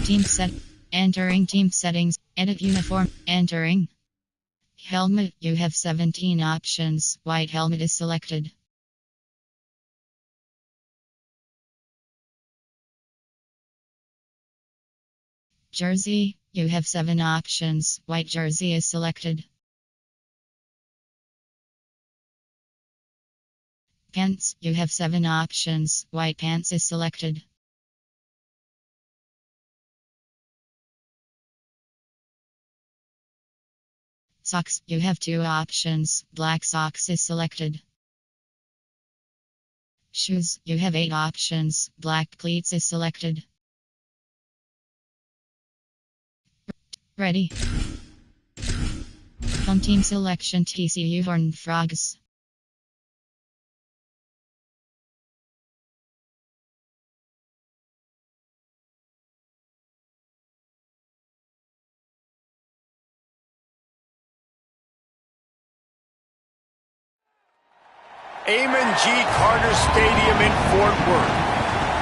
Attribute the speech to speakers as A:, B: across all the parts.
A: Team set. Entering team settings. Edit uniform. Entering. Helmet. You have 17 options. White helmet is selected. Jersey. You have 7 options. White jersey is selected. Pants. You have 7 options. White pants is selected. Socks. You have 2 options. Black socks is selected. Shoes. You have 8 options. Black cleats is selected. Ready. Home team selection TCU Horned Frogs.
B: Amon G. Carter Stadium in Fort Worth.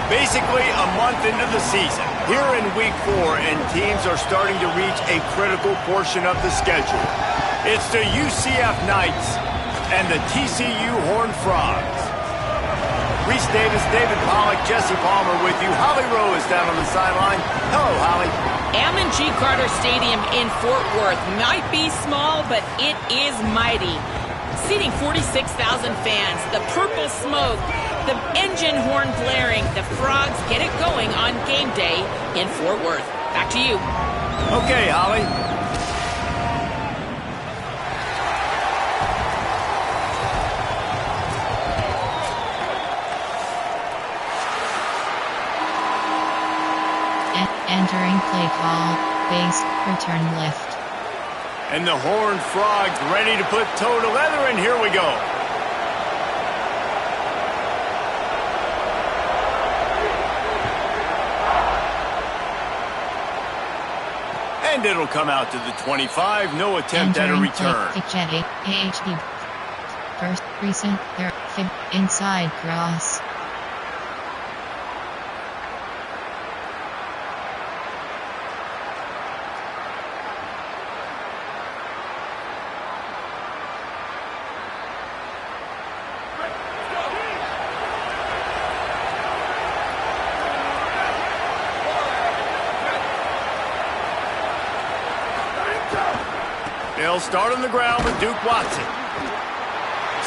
B: Basically a month into the season, here in week 4, and teams are starting to reach a critical portion of the schedule. It's the UCF Knights and the TCU Horned Frogs. Reese Davis, David Pollack, Jesse Palmer with you. Holly Rowe is down on the sideline. Hello, Holly.
C: Amon G. Carter Stadium in Fort Worth might be small, but it is mighty. Seating 46,000 fans, the purple smoke, the engine horn blaring, the Frogs get it going on game day in Fort Worth. Back to you.
B: Okay, Holly.
A: Entering play call. Base, return left.
B: And the Horned Frogs ready to put toe to leather, and here we go. And it'll come out to the 25. No attempt at a return.
A: First, recent, there, inside cross.
B: They'll start on the ground with Duke Watson.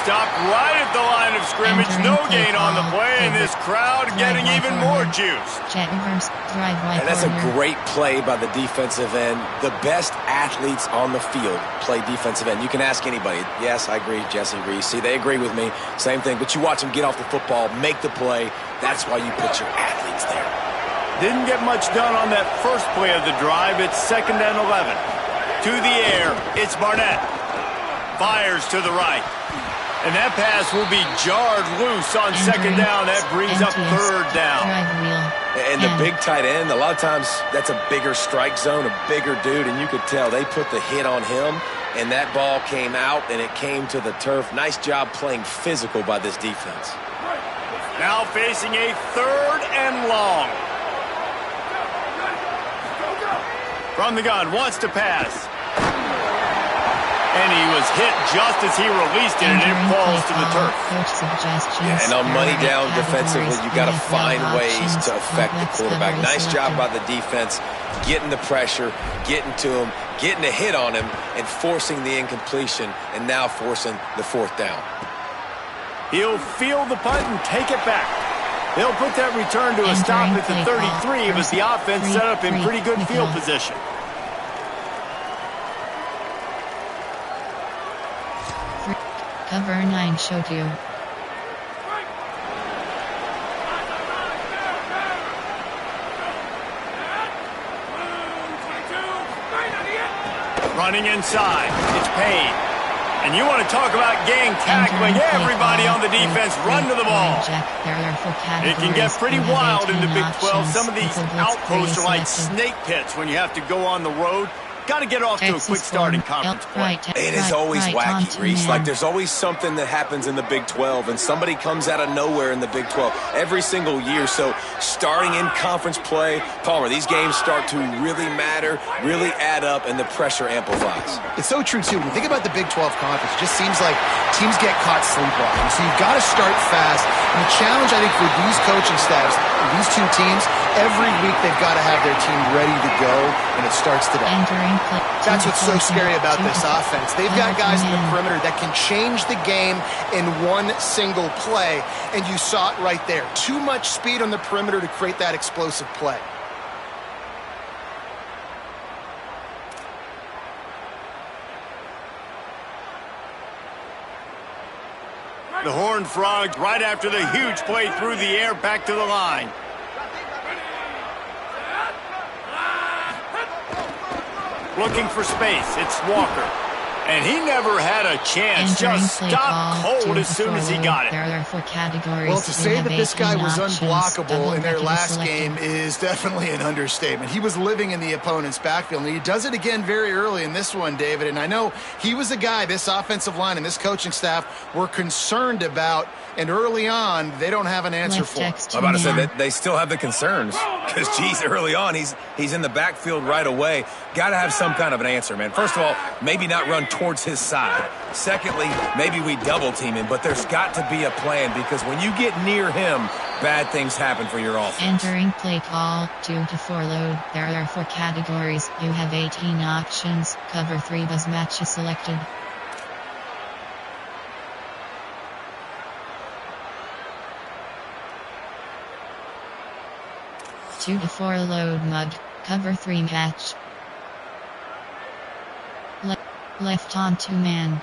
B: Stopped right at the line of scrimmage. No gain on the play, and this crowd getting even more juice.
D: And that's a great play by the defensive end. The best athletes on the field play defensive end. You can ask anybody. Yes, I agree, Jesse, Reese. See, they agree with me. Same thing. But you watch them get off the football, make the play. That's why you put your athletes there.
B: Didn't get much done on that first play of the drive. It's 2nd and 11. To the air, it's Barnett. Fires to the right. And that pass will be jarred loose on 2nd down. That brings up 3rd down.
D: And the big tight end, a lot of times that's a bigger strike zone, a bigger dude, and you could tell they put the hit on him, and that ball came out, and it came to the turf. Nice job playing physical by this defense.
B: Now facing a 3rd and long. From the gun, wants to pass. And he was hit just as he released it, and it falls to the turf.
D: Yeah, and on money down defensively, you got to find ways to affect the quarterback. Nice job by the defense, getting the pressure, getting to him, getting a hit on him, and forcing the incompletion, and now forcing the 4th down.
B: He'll field the punt and take it back. They'll put that return to a stop at the 33, but the offense set up in pretty good field position.
A: Cover 9 showed you.
B: Running inside, it's Payne. And you want to talk about gang tackling, everybody on the defense run to the ball. It can get pretty wild in the Big 12. Some of these outposts are like snake pits when you have to go on the road. got to get off to a quick start in conference play.
D: It is always wacky, Reese. Like, there's always something that happens in the Big 12, and somebody comes out of nowhere in the Big 12 every single year. So starting in conference play, Palmer, these games start to really matter, really add up, and the pressure amplifies.
E: It's so true, too. When you think about the Big 12 conference, it just seems like teams get caught sleepwalking. So you've got to start fast. And the challenge, I think, for these coaching staffs, these two teams, every week they've got to have their team ready to go, and it starts today. That's what's so scary about this offense. They've got guys in the perimeter that can change the game in one single play, and you saw it right there. Too much speed on the perimeter to create that explosive play.
B: The Horned Frogs right after the huge play through the air back to the line. Looking for space. It's Walker. And he never had a chance. Just stopped cold as soon as he got it.
E: Well, to say that this guy was unblockable in their last game is definitely an understatement. He was living in the opponent's backfield, and he does it again very early in this one, David. And I know he was a guy this offensive line and this coaching staff were concerned about, and early on, they don't have an answer for him.
D: I'm about to say that they still have the concerns because, geez, early on, he's in the backfield right away. Got to have some kind of an answer, man. First of all, maybe not run towards his side. Secondly, maybe we double team him, but there's got to be a plan because when you get near him, bad things happen for your offense.
A: Entering play call, 2 to 4 load. There are 4 categories. You have 18 options. Cover 3 buzz match is selected. Two to 4 load mud. Cover 3 match. Left on 2 man.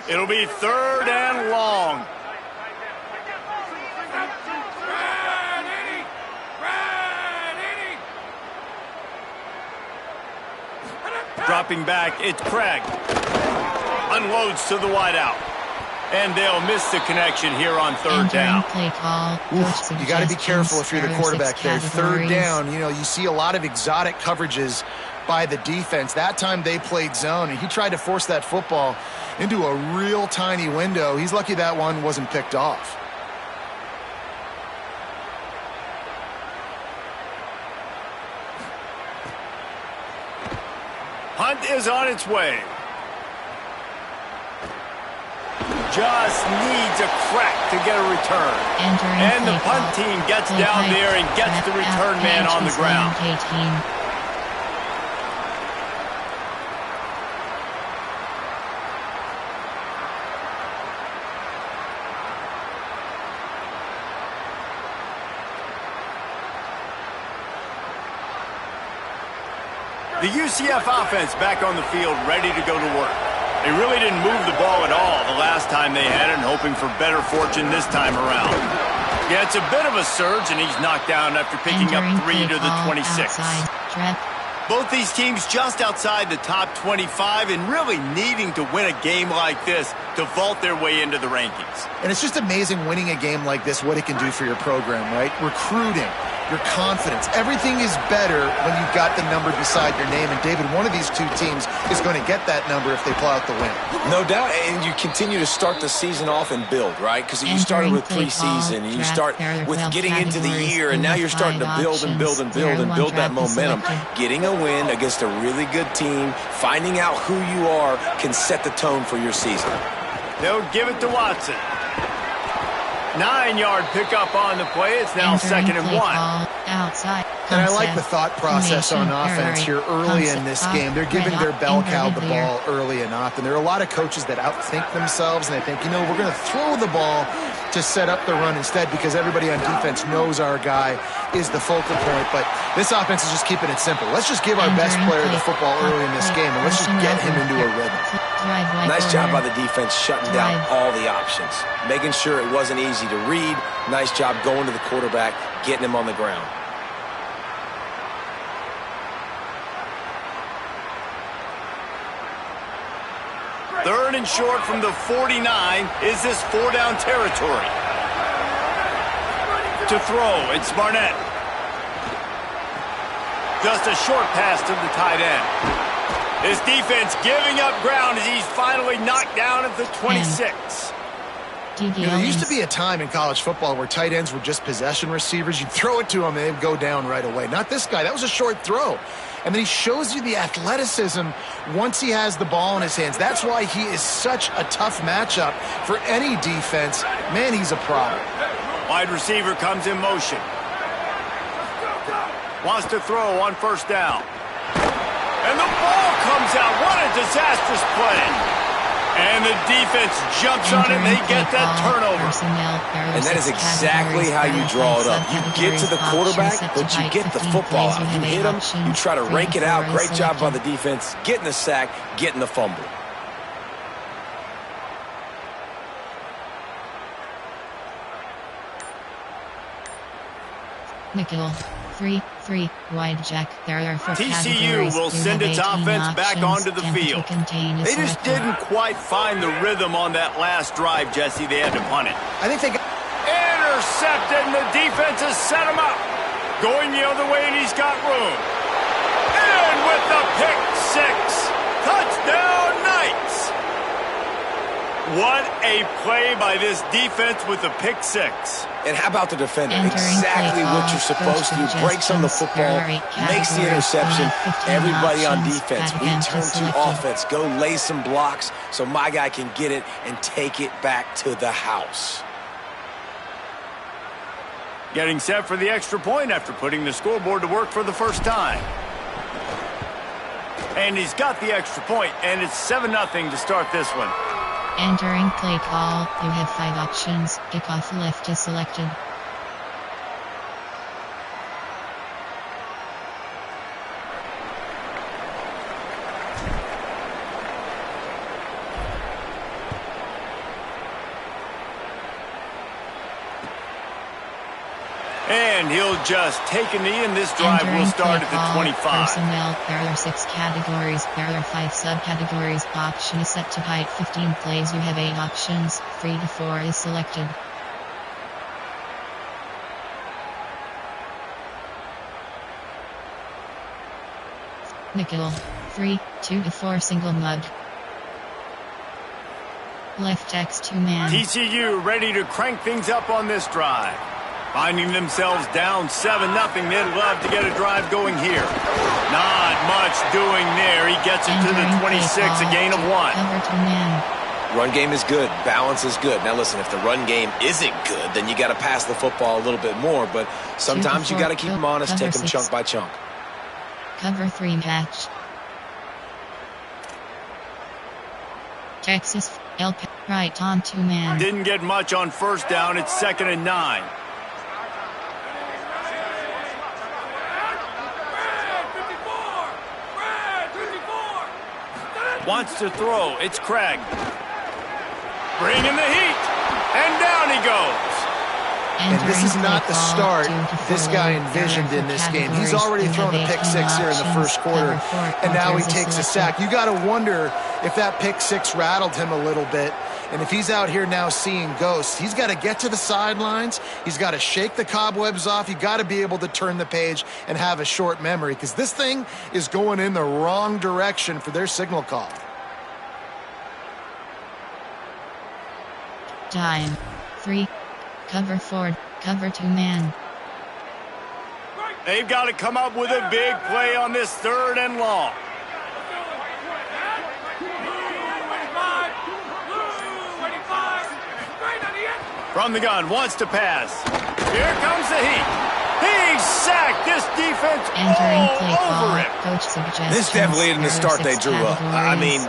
B: It'll be 3rd and long. Dropping back, it's Craig. Unloads to the wideout. And they'll miss the connection here on 3rd down.
A: Play call.
E: You got to be careful if you're the quarterback there. 3rd down, you see a lot of exotic coverages by the defense. That time they played zone, and he tried to force that football into a real tiny window. He's lucky that one wasn't picked off.
B: Hunt is on its way. Just needs a crack to get a return. And the punt team gets down there and gets the return man on the ground. The UCF offense back on the field, ready to go to work. They really didn't move the ball at all the last time they had it, and hoping for better fortune this time around. Yeah, it's a bit of a surge, and he's knocked down after picking up 3 to the 26. Both these teams just outside the top 25 and really needing to win a game like this to vault their way into the rankings.
E: And it's just amazing winning a game like this, what it can do for your program, right? Recruiting, your confidence, everything is better when you've got the number beside your name. And David, one of these two teams is going to get that number if they pull out the win.
D: No doubt, and you continue to start the season off and build, right? Because you started with preseason, you start with getting into the year, and now you're starting to build and build and build and build that momentum. Getting a win against a really good team, finding out who you are, can set the tone for your season.
B: They'll give it to Watson. 9-yard pickup on the play. It's now 2nd and 1.
A: Outside.
E: And I like the thought process on offense here early in this game. They're giving their bell cow the ball early and often. There are a lot of coaches that outthink themselves, and they think, we're going to throw the ball to set up the run instead because everybody on defense knows our guy is the focal point. But this offense is just keeping it simple. Let's just give our best player the football early in this game, and let's just get him into a rhythm.
D: Nice job by the defense shutting down all the options, making sure it wasn't easy to read. Nice job going to the quarterback, getting him on the ground.
B: Third and short from the 49. Is this 4-down territory? To throw, it's Barnett. Just a short pass to the tight end. This defense giving up ground as he's finally knocked down at the 26.
E: There used to be a time in college football where tight ends were just possession receivers. You'd throw it to them and they'd go down right away. Not this guy. That was a short throw. And then he shows you the athleticism once he has the ball in his hands. That's why he is such a tough matchup for any defense. Man, he's a problem.
B: Wide receiver comes in motion. Wants to throw on first down. And the ball comes out. What a disastrous play. And the defense jumps on it, and they get that turnover.
D: And that is exactly how you draw it up. You get to the quarterback, but you get the football out. You hit him, you try to rake it out. Great job by the defense, getting the sack, getting the fumble.
A: Nickel. 3-3 wide jack. There are 4
B: TCU will send its offense back onto the field. They just didn't quite find the rhythm on that last drive, Jesse. They had to punt it.
E: I think they got
B: intercepted, and the defense has set him up. Going the other way, and he's got room. And with the pick six. Touchdown, Knights. What a play by this defense with the pick six.
D: And how about the defender? Exactly what you're supposed to do. Breaks on the football, makes the interception. Everybody on defense, return to offense. Go lay some blocks so my guy can get it and take it back to the house.
B: Getting set for the extra point after putting the scoreboard to work for the first time. And he's got the extra point, and it's 7-0 to start this one.
A: Entering play call, you have 5 options. Kickoff left is selected.
B: And he'll just take a knee, and this drive will start at the 25.
A: Personnel, there are 6 categories. There are 5 subcategories. Option is set to height 15 plays. You have 8 options. 3 to 4 is selected. Nickel. 3, 2 to 4 single mud. Left X 2-man.
B: TCU ready to crank things up on this drive. Finding themselves down 7-0. They'd love to get a drive going here. Not much doing there. He gets it to the 26, a gain of 1.
D: Run game is good. Balance is good. Now listen, if the run game isn't good, then you got to pass the football a little bit more. But sometimes you got to keep them honest, take them chunk by chunk.
A: Cover 3 match. Texas, right on 2-man.
B: Didn't get much on first down. It's 2nd and 9. Wants to throw. It's Craig. Bringing the heat. And down he goes.
E: And this is not the start this guy envisioned in this game. He's already thrown a pick 6 here in the first quarter, and now he takes a sack. You got to wonder if that pick 6 rattled him a little bit. And if he's out here now seeing ghosts, he's got to get to the sidelines. He's got to shake the cobwebs off. You got to be able to turn the page and have a short memory, because this thing is going in the wrong direction for their signal call.
A: Time. 3. Cover 4. Cover 2-man.
B: They've got to come up with a big play on this 3rd and long. From the gun, wants to pass. Here comes the heat. He's sacked. This defense all over him.
A: Coach suggests
D: this definitely isn't the start they drew up. I mean,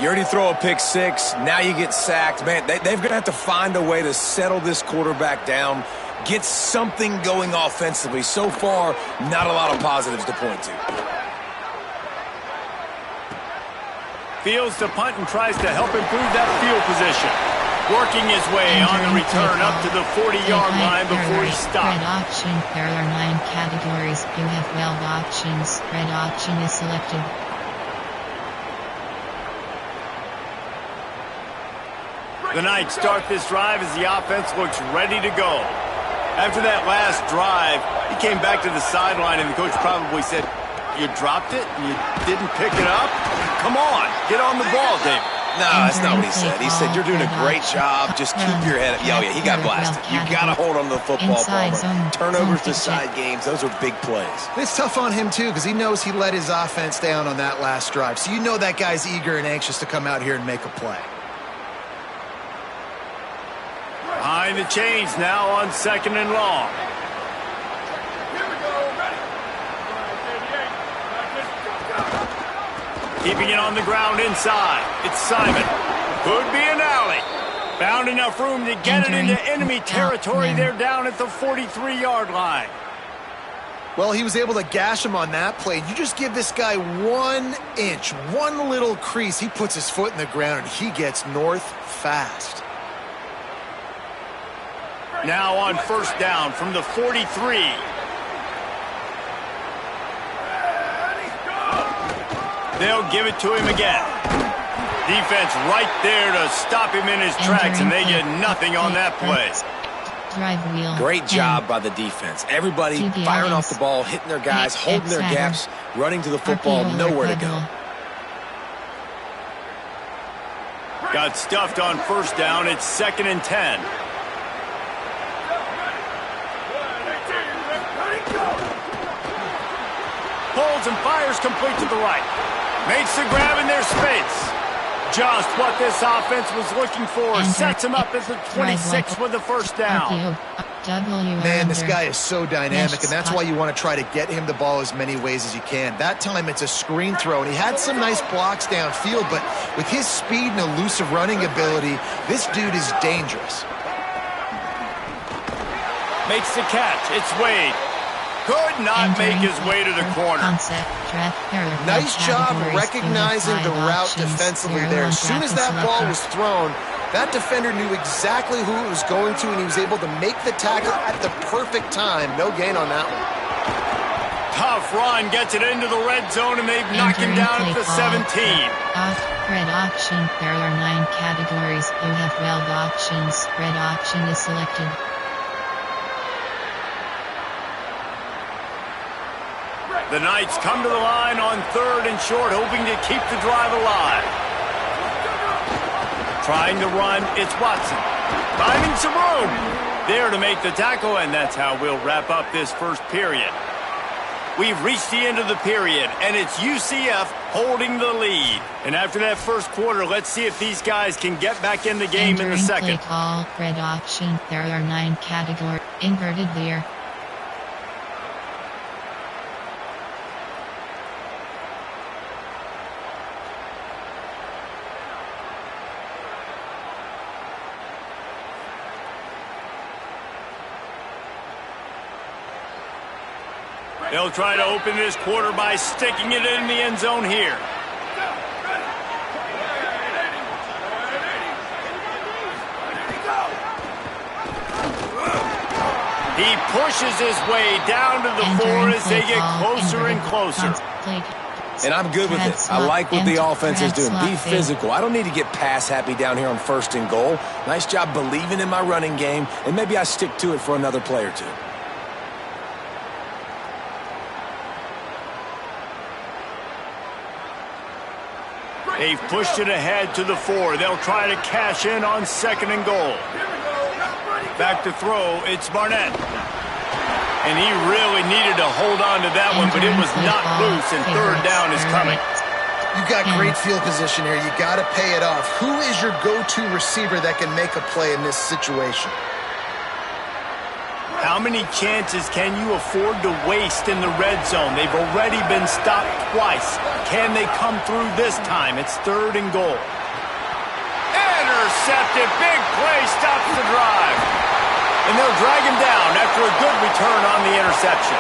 D: you already throw a pick 6. Now you get sacked. Man, they're going to have to find a way to settle this quarterback down, get something going offensively. So far, not a lot of positives to point to.
B: Fields to punt and tries to help improve that field position. Working his way on the return up to the 40-yard line before he stopped.
A: Red option. There are 9 categories. You have 12 options. Red option is selected.
B: The Knights start this drive as the offense looks ready to go. After that last drive, he came back to the sideline, and the coach probably said, You dropped it and you didn't pick it up? Come on, get on the ball, David.
D: No, that's not what he said. He said, you're doing a great job. Just keep your head up. Oh, yeah, he got blasted. You got to hold on to the football, Palmer. Turnovers decide games. Those are big plays.
E: It's tough on him, too, because he knows he let his offense down on that last drive. So you know that guy's eager and anxious to come out here and make a play.
B: Behind the chains now on 2nd and long. Keeping it on the ground inside. It's Simon. Could be an alley. Found enough room to get it into enemy territory. They're down at the 43-yard line.
E: Well, he was able to gash him on that play. You just give this guy 1 inch, one little crease. He puts his foot in the ground, and he gets north fast.
B: Now on 1st down from the 43. They'll give it to him again. Defense right there to stop him in his tracks, and they get nothing on that play.
D: Great job by the defense. Everybody firing off the ball, hitting their guys, holding their gaps, running to the football, nowhere to go.
B: Got stuffed on 1st down. It's 2nd and 10. Holds and fires complete to the right. Makes the grab in their space. Just what this offense was looking for. Sets him up at the 26 with the 1st down.
E: Man, this guy is so dynamic, and that's why you want to try to get him the ball as many ways as you can. That time it's a screen throw, and he had some nice blocks downfield, but with his speed and elusive running ability, this dude is dangerous.
B: Makes the catch. It's Wade. Could not make his way to the corner.
E: Nice job recognizing the route defensively there. As soon as that ball was thrown, that defender knew exactly who it was going to, and he was able to make the tackle at the perfect time. No gain on that one.
B: Tough run, gets it into the red zone, and they've knocked him down at the 17.
A: Red option. There are 9 categories. You have 12 options. Red option is selected.
B: The Knights come to the line on 3rd and short, hoping to keep the drive alive. Trying to run, it's Watson. Finding some room. There to make the tackle, and that's how we'll wrap up this 1st period. We've reached the end of the period, and it's UCF holding the lead. And after that 1st quarter, let's see if these guys can get back in the game in the 2nd.
A: Play call, red option. There are 9 categories. Inverted there.
B: They'll try to open this quarter by sticking it in the end zone here. He pushes his way down to the 4 as they get closer and closer.
D: And I'm good with it. I like what the offense is doing. Be physical. I don't need to get pass happy down here on 1st and goal. Nice job believing in my running game, and maybe I stick to it for another play or two.
B: They've pushed it ahead to the 4. They'll try to cash in on 2nd and goal. Back to throw, it's Barnett. And he really needed to hold on to that one, but it was not loose, and 3rd down is coming.
E: You got great field position here. You got to pay it off. Who is your go-to receiver that can make a play in this situation?
B: How many chances can you afford to waste in the red zone? They've already been stopped twice. Can they come through this time? It's 3rd and goal. Intercepted. Big play stops the drive. And they'll drag him down after a good return on the interception.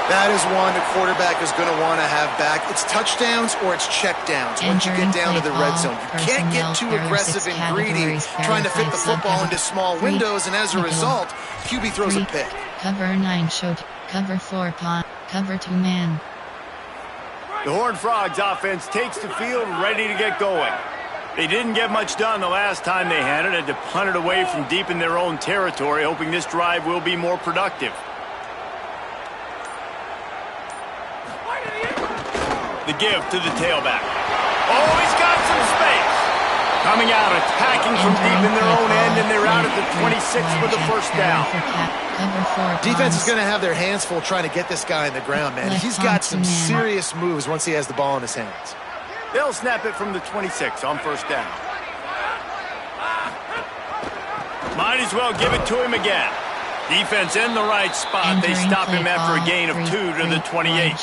E: That is one the quarterback is going to want to have back. It's touchdowns or it's checkdowns once you get down to the red zone. You can't get too aggressive and greedy trying to fit the football into small windows, and as a result, QB throws a pick.
A: Cover 9 showed. Cover 4 punt. Cover 2 man.
B: The Horned Frogs offense takes the field ready to get going. They didn't get much done the last time they had to punt it away from deep in their own territory, hoping this drive will be more productive. The give to the tailback. Oh, he's got some space. Coming out, attacking from deep in their own end, and they're out at the 26 for the first down.
E: Defense is going to have their hands full trying to get this guy in the ground, man. He's got some serious moves once he has the ball in his hands.
B: They'll snap it from the 26 on first down. Might as well give it to him again. Defense in the right spot. They stop him after a gain of 2 to the 28.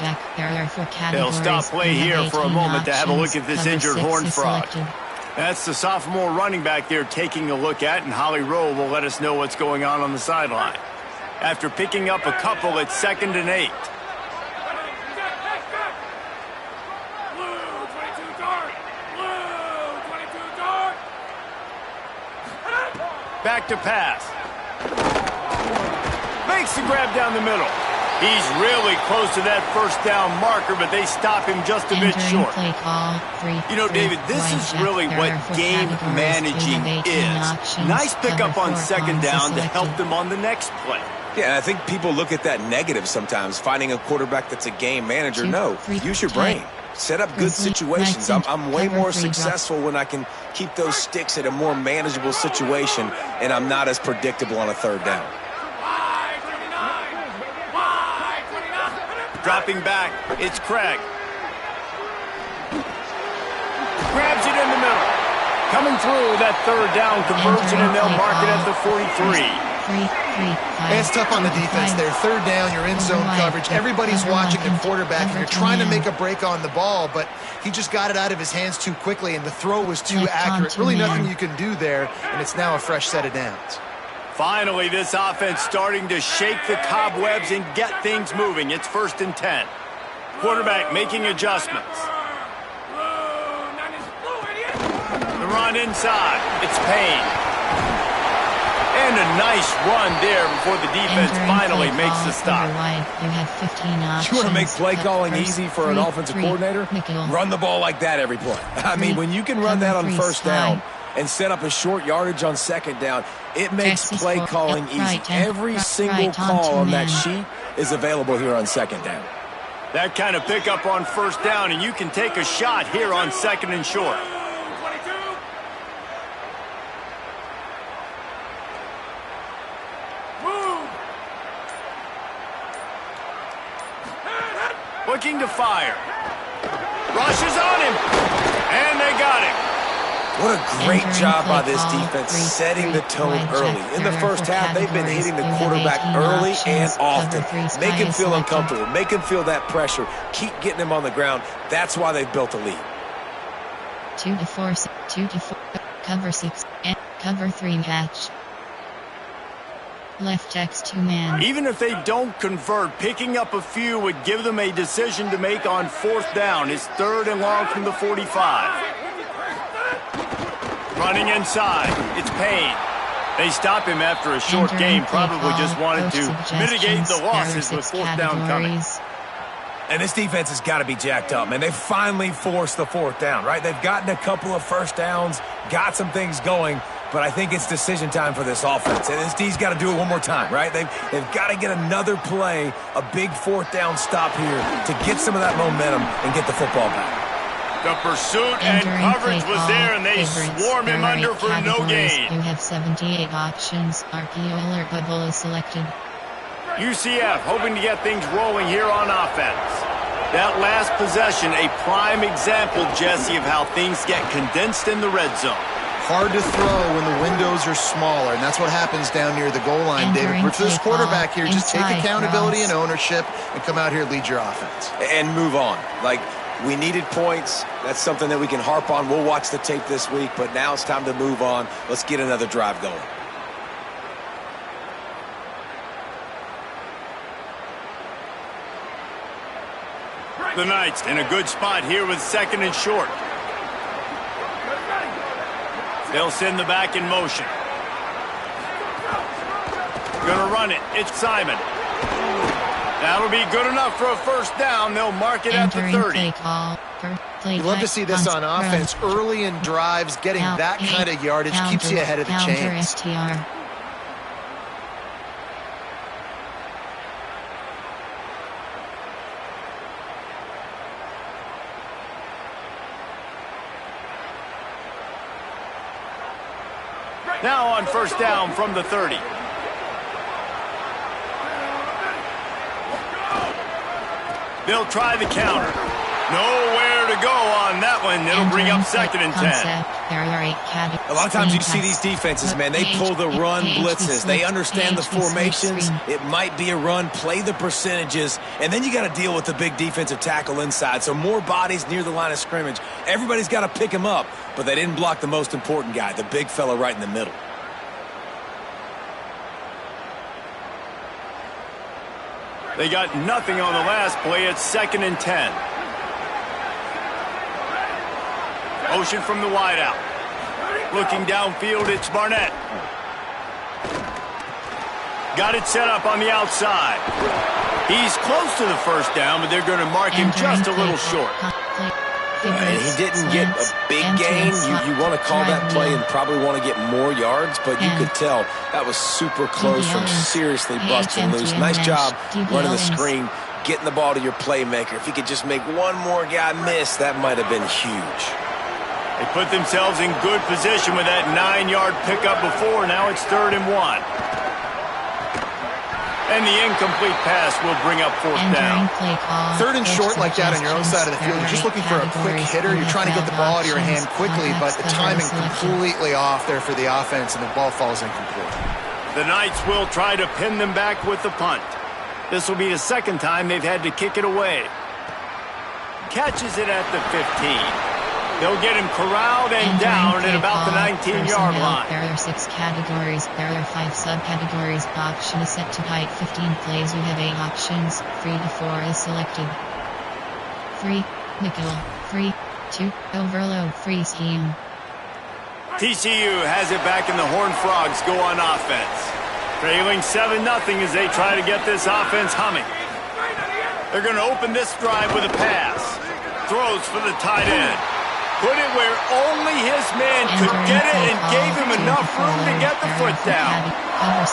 B: They'll stop play here for a moment to have a look at this injured Horned Frog. That's the sophomore running back there taking a look at, and Holly Rowe will let us know what's going on the sideline. After picking up a couple, it's 2nd and 8. Back to pass. Makes the grab down the middle. He's really close to that first down marker, but they stop him just a bit short. You know, David, this is really what game managing is. Nice pickup on 2nd down to help them on the next play.
D: Yeah, I think people look at that negative sometimes, finding a quarterback that's a game manager. No, use your brain. Set up good situations. I'm way more successful when I can keep those sticks at a more manageable situation, and I'm not as predictable on a 3rd down.
B: Dropping back, it's Craig. Grabs it in the middle. Coming through that 3rd down conversion, and they'll mark it at the 43.
E: It's tough on the defense there. 3rd down, you're in zone coverage. Everybody's watching the quarterback, and you're trying to make a break on the ball, but he just got it out of his hands too quickly, and the throw was too accurate. Really nothing you can do there, and it's now a fresh set of downs.
B: Finally, this offense starting to shake the cobwebs and get things moving. It's 1st and 10. Quarterback making adjustments. The run inside. It's Payne. And a nice run there before the defense finally makes the stop.
D: You want to make play calling easy for an offensive coordinator? Run the ball like that every play. I mean, when you can run that on 1st down and set up a short yardage on 2nd down, it makes play calling easy. Every single call on that sheet is available here on 2nd down.
B: That kind of pickup on 1st down, and you can take a shot here on 2nd and short. Looking to fire. Rushes on him. And they got him.
D: What a great job by this defense setting the tone early. In the first half, they've been hitting the quarterback early and often. Make him feel uncomfortable. Make him feel that pressure. Keep getting him on the ground. That's why they've built a lead.
A: 2 to 4, cover 6, and cover 3 match. Left X 2-man.
B: Even if they don't convert, picking up a few would give them a decision to make on 4th down. It's 3rd and long from the 45. Running inside, it's Payne. They stop him after a short game, probably just wanted to mitigate the losses with 4th down coming.
D: And this defense has got to be jacked up, man. They finally forced the 4th down, right? They've gotten a couple of first downs, got some things going, but I think it's decision time for this offense. And this D's got to do it one more time, right? They've got to get another play, a big 4th down stop here to get some of that momentum and get the football back.
B: The pursuit and coverage was there, and they swarm him under for no gain.
A: You have 78 options. RPO alert bubble is selected.
B: UCF hoping to get things rolling here on offense. That last possession, a prime example, Jesse, of how things get condensed in the red zone.
E: Hard to throw when the windows are smaller, and that's what happens down near the goal line, David. But for this quarterback here, just take accountability and ownership and come out here and lead your offense.
D: And move on. Like, we needed points. That's something that we can harp on. We'll watch the tape this week, but now it's time to move on. Let's get another drive going.
B: The Knights in a good spot here with 2nd and short. They'll send the back in motion. Gonna run it. It's Simon. That'll be good enough for a first down. They'll mark it at the 30.
E: You love to see this on offense. Early in drives, getting that kind of yardage keeps you ahead of the chains.
B: Now on first down from the 30. They'll try the counter. Nowhere to go on that one. It'll bring up 2nd and 10.
D: A lot of times you see these defenses, man, they pull the run blitzes. They understand the formations. It might be a run, play the percentages, and then you got to deal with the big defensive tackle inside. So more bodies near the line of scrimmage. Everybody's got to pick him up, but they didn't block the most important guy, the big fella right in the middle.
B: They got nothing on the last play. It's 2nd and 10. Motion from the wideout. Looking downfield, it's Barnett. Got it set up on the outside. He's close to the first down, but they're going to mark him just a little short.
D: And he didn't get a big gain. You want to call that play and probably want to get more yards, but you could tell that was super close from seriously busting loose. Nice job running the screen, getting the ball to your playmaker. If he could just make one more guy miss, that might have been huge.
B: They put themselves in good position with that 9-yard pickup before. Now it's 3rd and 1. And the incomplete pass will bring up 4th down.
E: 3rd and short like that on your own side of the field. You're just looking for a quick hitter. You're trying to get the ball out of your hand quickly, but the timing completely off there for the offense, and the ball falls incomplete.
B: The Knights will try to pin them back with the punt. This will be the 2nd time they've had to kick it away. Catches it at the 15. They'll get him corralled and down at about the 19-yard line.
A: There are 6 categories. There are 5 subcategories. Option is set to height 15 plays. You have 8 options. 3 to 4 is selected. 3. Nickel. 3. 2. Overload. Free scheme.
B: TCU has it back, and the Horned Frogs go on offense. Trailing 7-0 as they try to get this offense humming. They're going to open this drive with a pass. Throws for the tight end. Put it where only his man could get it and gave him enough room to get the foot down.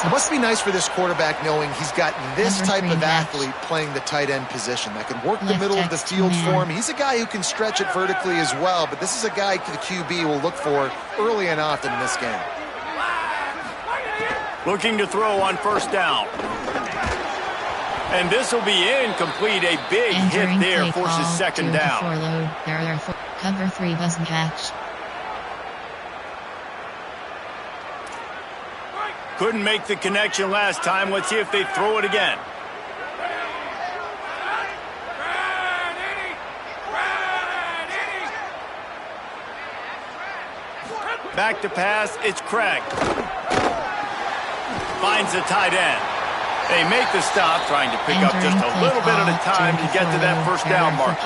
E: It must be nice for this quarterback knowing he's got this type of athlete playing the tight end position that can work the middle of the field for him. He's a guy who can stretch it vertically as well, but this is a guy the QB will look for early and often in this game.
B: Looking to throw on first down. And this will be incomplete. A big hit there forces 2nd down.
A: Cover 3 doesn't catch.
B: Couldn't make the connection last time. Let's see if they throw it again. Back to pass. It's Craig. Finds the tight end. They make the stop, trying to pick up just a little bit at a time to get to that first down marker.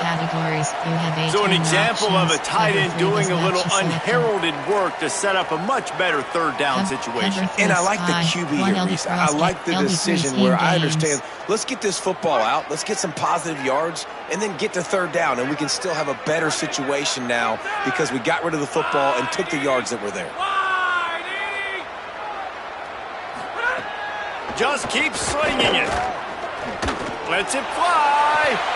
B: So an example of a tight end doing a little unheralded work to set up a much better 3rd down situation.
D: And I like the QB here, Reese. I like the decision where I understand, let's get this football out, let's get some positive yards, and then get to 3rd down, and we can still have a better situation now because we got rid of the football and took the yards that were there.
B: Just keep slinging it. Lets it fly.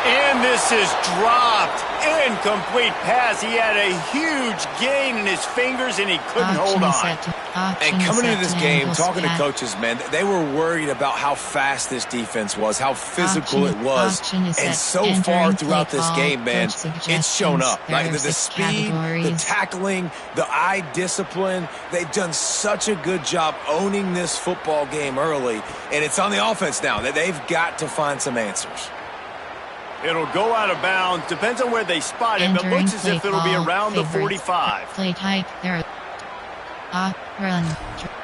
B: And this is dropped. Incomplete pass. He had a huge gain in his fingers, and he couldn't hold on.
D: And coming into this game, talking to coaches, man, they were worried about how fast this defense was, how physical it was. And so far throughout this game, man, it's shown up. Like the speed, the tackling, the eye discipline. They've done such a good job owning this football game early. And it's on the offense now that they've got to find some answers.
B: It'll go out of bounds. Depends on where they spot it, but looks as if it'll be around the 45.
A: Play tight. There. Run.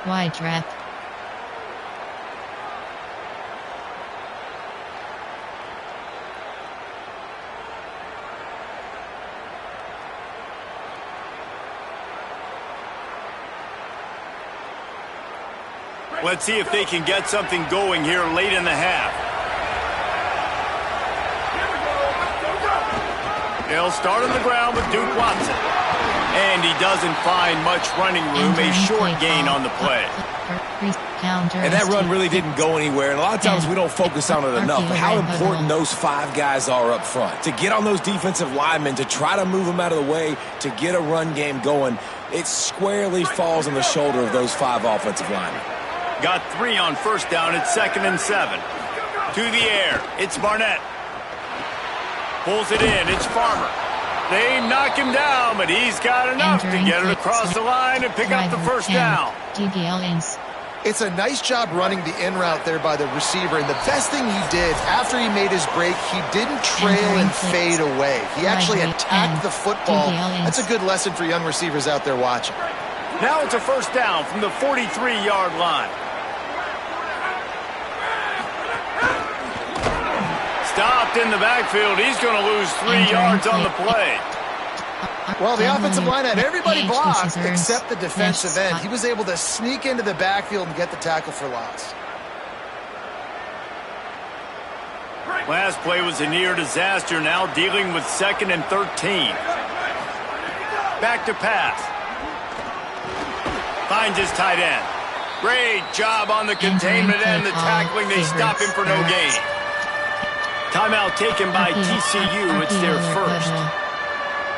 A: Wide trap.
B: Let's see if they can get something going here late in the half. He'll start on the ground with Duke Watson. And he doesn't find much running room, a short gain on the play.
A: Counter.
D: And that run really didn't go anywhere, and a lot of times we don't focus on it enough, but how important those 5 guys are up front. To get on those defensive linemen, to try to move them out of the way, to get a run game going, it squarely falls on the shoulder of those 5 offensive linemen.
B: Got 3 on first down. It's 2nd and 7. To the air. It's Barnett. Pulls it in. It's Farmer. They knock him down, but he's got enough to get it across the line and pick up the first down.
E: It's a nice job running the in route there by the receiver, and the best thing he did after he made his break, he didn't trail and fade away. He actually attacked the football. That's a good lesson for young receivers out there watching.
B: Now it's a first down from the 43-yard line. Stopped in the backfield. He's going to lose 3 yards on the play.
E: Well, the offensive line had everybody blocked except the defensive end. He was able to sneak into the backfield and get the tackle for loss.
B: Last play was a near disaster, now dealing with 2nd and 13. Back to pass. Finds his tight end. Great job on the containment and the tackling. They stop him for no gain. Timeout taken by TCU. It's their first.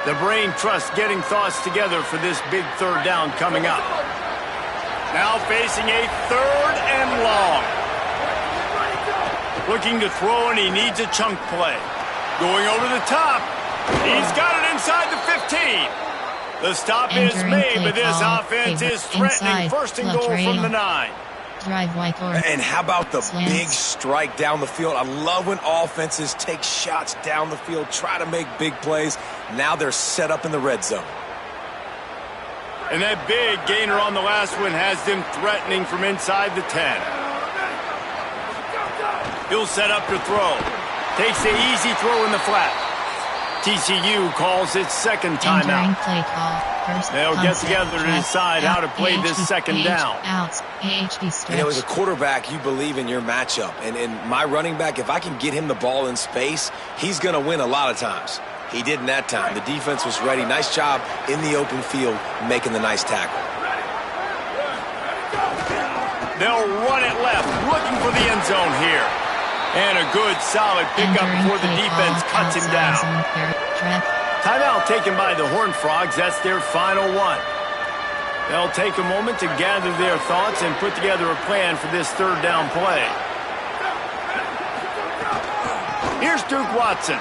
B: The brain trust getting thoughts together for this big 3rd down coming up. Now facing a 3rd and long. Looking to throw, and he needs a chunk play. Going over the top. He's got it inside the 15. The stop is made, but this offense is threatening. 1st and goal from the 9.
D: And how about the big strike down the field? I love when offenses take shots down the field, try to make big plays. Now they're set up in the red zone.
B: And that big gainer on the last one has them threatening from inside the 10. He'll set up to throw. Takes the easy throw in the flat. TCU calls its 2nd timeout. They'll get together to decide how to play this 2nd down.
D: You know, as a quarterback, you believe in your matchup. And in my running back, if I can get him the ball in space, he's going to win a lot of times. He didn't that time. The defense was ready. Nice job in the open field making the nice tackle.
B: They'll run it left, looking for the end zone here. And a good, solid pickup before the defense cuts him down. Timeout taken by the Horned Frogs. That's their final one. They'll take a moment to gather their thoughts and put together a plan for this 3rd down play. Here's Duke Watson.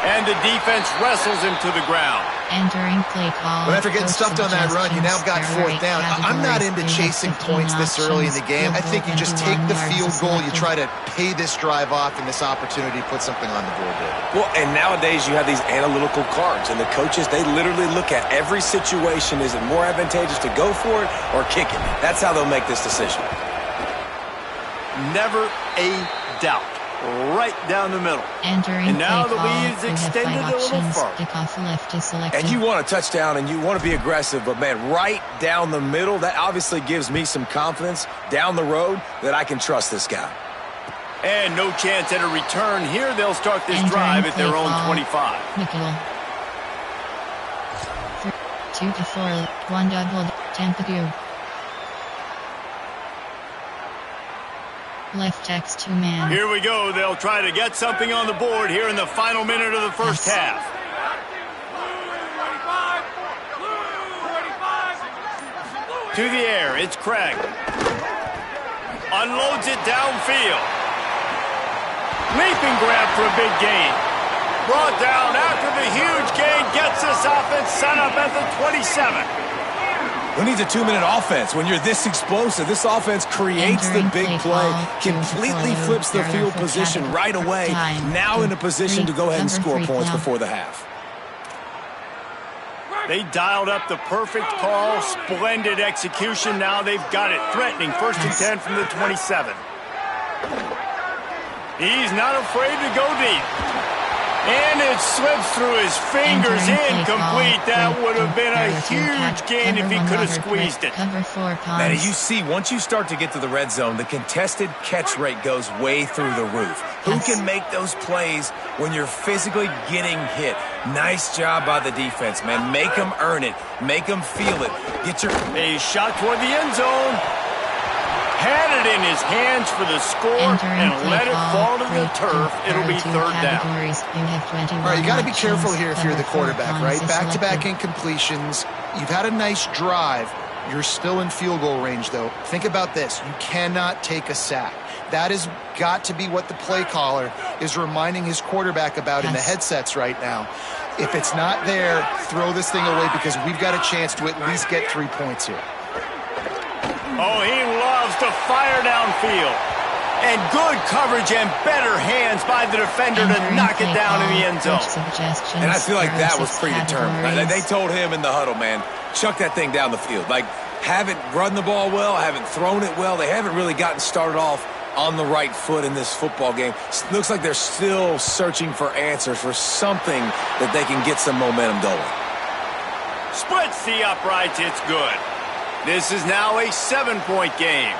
B: And the defense wrestles him to the ground.
E: But after getting stuffed on that run, you now got 4th down. I'm not into chasing points this early in the game. I think you just take the field goal. You try to pay this drive off and this opportunity, put something on the board there.
D: Well, and nowadays you have these analytical cards, and the coaches, they literally look at every situation. Is it more advantageous to go for it or kick it? That's how they'll make this decision.
B: Never a doubt. Right down the middle. And now the lead is extended a little further.
D: And you want a touchdown and you want to be aggressive, but man, right down the middle, that obviously gives me some confidence down the road that I can trust this guy.
B: And no chance at a return here. They'll start this drive at their own 25.
A: 2-4, 1 double, Tampa. Left X 2-man.
B: Here we go. They'll try to get something on the board here in the final minute of the first half. To the air. It's Craig. Unloads it downfield. Leaping grab for a big gain. Brought down after the huge gain. Gets this offense set up at the 27.
D: Who needs a 2-minute offense? When you're this explosive, this offense creates the big play, completely flips the field position right away, now in a position to go ahead and score points before the half.
B: They dialed up the perfect call, splendid execution. Now they've got it, threatening 1st and 10 from the 27. He's not afraid to go deep. And it slips through his fingers, incomplete. That would have been a huge gain if he could have squeezed it.
D: Man, you see, once you start to get to the red zone, the contested catch rate goes way through the roof. Who can make those plays when you're physically getting hit? Nice job by the defense, man. Make them earn it. Make them feel it. Get your...
B: A shot toward the end zone. Had it in his hands for the score and let it fall to the turf. It'll be third down.
E: All right, you got to be careful here if you're the quarterback, right? Back-to-back incompletions. You've had a nice drive. You're still in field goal range, though. Think about this. You cannot take a sack. That has got to be what the play caller is reminding his quarterback about in the headsets right now. If it's not there, throw this thing away because we've got a chance to at least get 3 points here.
B: Oh, he loves to fire downfield. And good coverage and better hands by the defender to knock it down in the end zone.
D: And I feel like that was predetermined. They told him in the huddle, man, chuck that thing down the field. Like, haven't run the ball well, haven't thrown it well. They haven't really gotten started off on the right foot in this football game. Looks like they're still searching for answers, for something that they can get some momentum going.
B: Splits the uprights. It's good. This is now a 7-point game.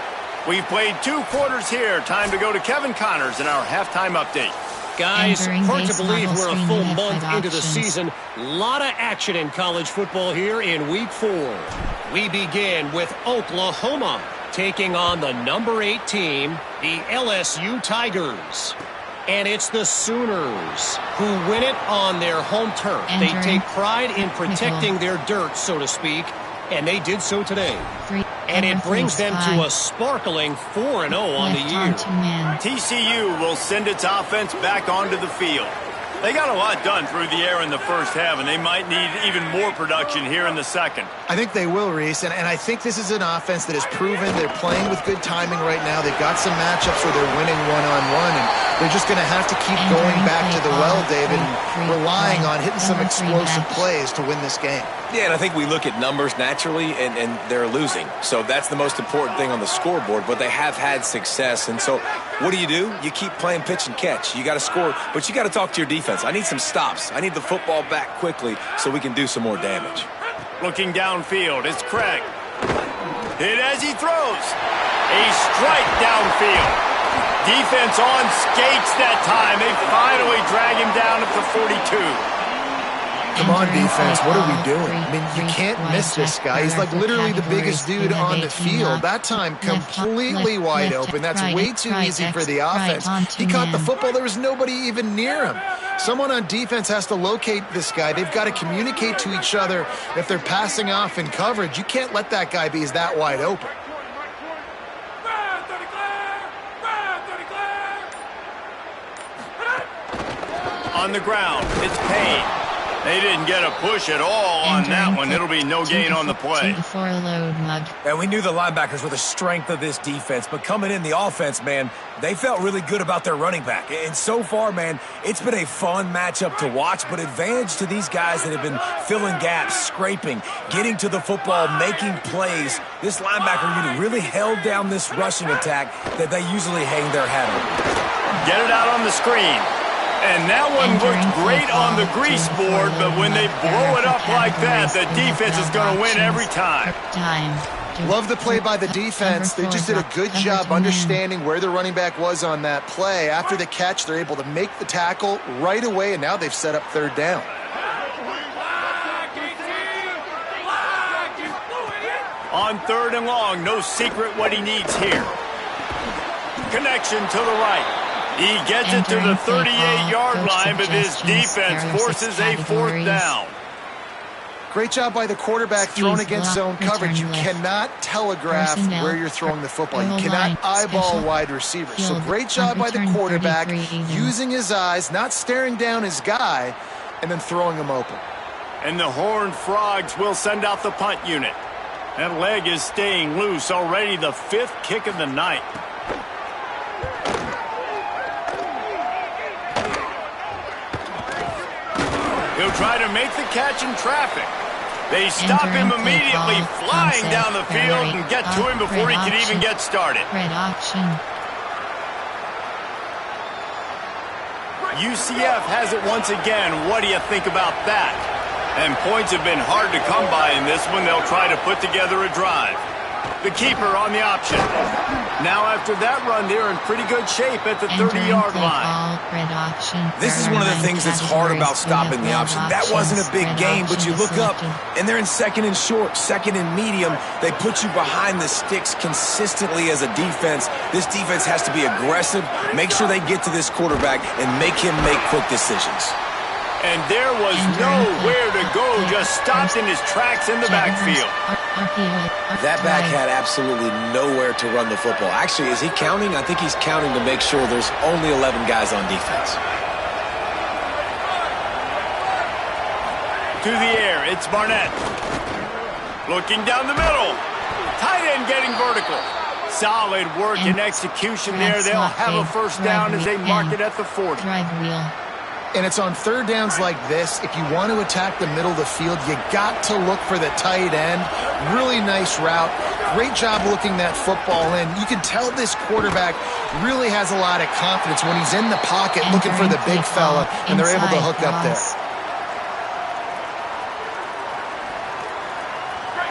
B: We've played 2 quarters here. Time to go to Kevin Connors in our halftime update.
F: Guys, hard to believe we're a full month into the season. A lot of action in college football here in Week 4. We begin with Oklahoma taking on the number 8 team, the LSU Tigers. And it's the Sooners who win it on their home turf. They take pride in protecting their dirt, so to speak, and they did so today. And it brings them to a sparkling 4-0 on the year.
B: TCU will send its offense back onto the field. They got a lot done through the air in the first half, and they might need even more production here in the second.
E: I think they will, Reese, and I think this is an offense that has proven they're playing with good timing right now. They've got some matchups where they're winning one-on-one, and they're just going to have to keep going back to the well, David, and relying on hitting some explosive plays to win this game.
D: Yeah, and I think we look at numbers naturally, and they're losing. So that's the most important thing on the scoreboard, but they have had success. And so what do? You keep playing pitch and catch. You got to score, but you got to talk to your defense. I need some stops. I need the football back quickly so we can do some more damage.
B: Looking downfield, it's Craig. Hit as he throws. A strike downfield. Defense on skates that time. They finally drag him down at the 42.
E: Come on, defense. What are we doing? I mean, you can't miss this guy. He's like literally the biggest dude on the field. That time, completely wide open. That's way too easy for the offense. He caught the football. There was nobody even near him. Someone on defense has to locate this guy. They've got to communicate to each other if they're passing off in coverage. You can't let that guy be that wide open.
B: On the ground, it's Payne. They didn't get a push at all on that one. It'll be no gain on the play.
D: And we knew the linebackers were the strength of this defense, but coming in the offense, man, they felt really good about their running back. And so far, man, it's been a fun matchup to watch, but advantage to these guys that have been filling gaps, scraping, getting to the football, making plays. This linebacker unit really held down this rushing attack that they usually hang their hat on.
B: Get it out on the screen. And that one looked great on the grease board, but when they blow it up like that, the defense is going to win every time.
E: Love the play by the defense. They just did a good job understanding where the running back was on that play. After the catch, they're able to make the tackle right away, and now they've set up third down.
B: On 3rd and long, no secret what he needs here. Connection to the right. He gets it to the 38-yard line, but his defense forces a 4th down.
E: Great job by the quarterback throwing against zone coverage. You cannot telegraph where you're throwing the football. You cannot eyeball wide receivers. So great job by the quarterback using his eyes, not staring down his guy, and then throwing him open.
B: And the Horned Frogs will send out the punt unit. That leg is staying loose already, the 5th kick of the night. He'll try to make the catch in traffic. They stop him immediately, flying down the field and get to him before he can even get started. UCF has it once again. What do you think about that? And points have been hard to come by in this one. They'll try to put together a drive. The keeper on the option. Now after that run, they're in pretty good shape at the 30-yard line.
D: This is one of the things that's hard about stopping the option. That wasn't a big gain, but you look up, and they're in second and short, second and medium. They put you behind the sticks consistently as a defense. This defense has to be aggressive, make sure they get to this quarterback, and make him make quick decisions.
B: And there was nowhere to go, just stopped in his tracks in the backfield.
D: That back had absolutely nowhere to run the football. Actually, is he counting? I think he's counting to make sure there's only 11 guys on defense.
B: To the air, it's Barnett. Looking down the middle. Tight end getting vertical. Solid work and execution there. They'll have a first down as they mark it at the 40.
E: And it's on third downs like this. If you want to attack the middle of the field, you got to look for the tight end. Really nice route. Great job looking that football in. You can tell this quarterback really has a lot of confidence when he's in the pocket looking for the big fella, and they're able to hook up there.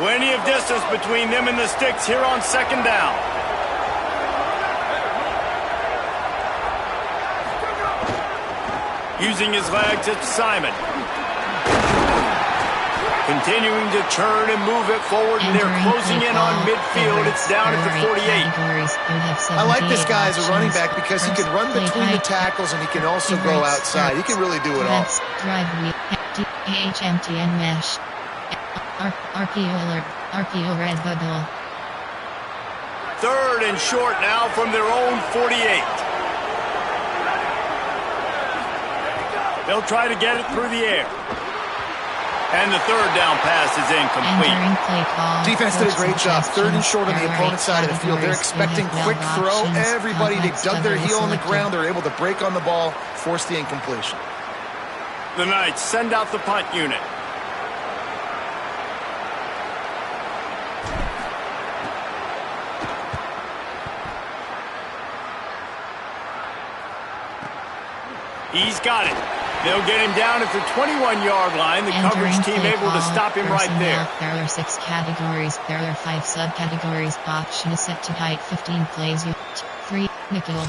B: Plenty of distance between them and the sticks here on second down. Using his legs, it's Simon. Continuing to turn and move it forward, and they're closing in on midfield. It's down at the 48.
E: I like this guy as a running back because he can run between the tackles and he can also go outside. He can really do it all.
B: Third and short now from their own 48. They'll try to get it through the air. And the third down pass is incomplete.
E: Defense did a great job. Third and short on the opponent's side of the field. They're expecting quick throw. Everybody, they dug their heel on the ground. They're able to break on the ball, force the incompletion.
B: The Knights send out the punt unit. He's got it. They'll get him down at the 21-yard line. The coverage team able to stop him right there.
A: There are 6 categories. There are 5 subcategories. Option is set to height 15 plays. 3 nickel.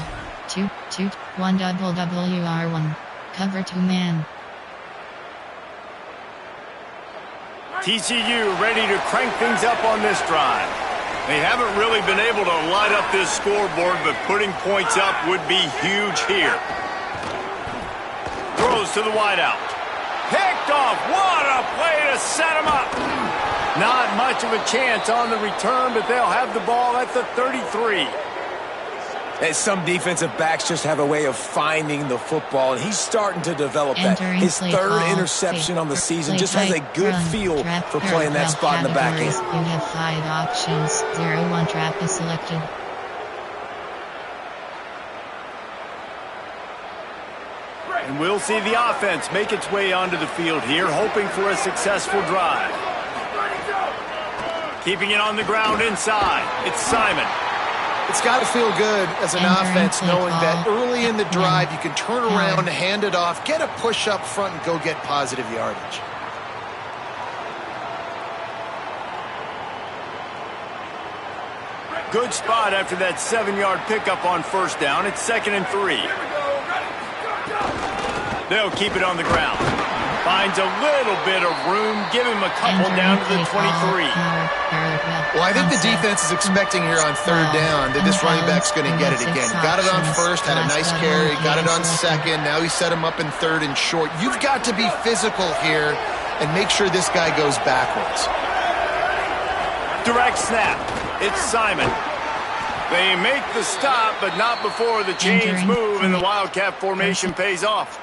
A: 2 1 double WR1. Cover 2 man.
B: TCU ready to crank things up on this drive. They haven't really been able to light up this scoreboard, but putting points up would be huge here. Throws to the wideout. Picked off. What a play to set him up. Not much of a chance on the return, but they'll have the ball at the 33.
D: Hey, some defensive backs just have a way of finding the football, and he's starting to develop that. His third interception on the season just has a good feel for playing that spot in the back end.
A: You have 5 options. 0-1 trap is selected.
B: And we'll see the offense make its way onto the field here, hoping for a successful drive. Keeping it on the ground inside. It's Simon.
E: It's got to feel good as an offense knowing that early in the drive you can turn around, hand it off, get a push up front, and go get positive yardage.
B: Good spot after that 7-yard pickup on first down. It's 2nd and 3. They'll keep it on the ground. Finds a little bit of room. Give him a couple down to the 23.
E: Well, I think the defense is expecting here on third down that this running back's going to get it again. Got it on first, had a nice carry, got it on second. Now he set him up in third and short. You've got to be physical here and make sure this guy goes backwards.
B: Direct snap. It's Simon. They make the stop, but not before the chains move and the Wildcat formation pays off.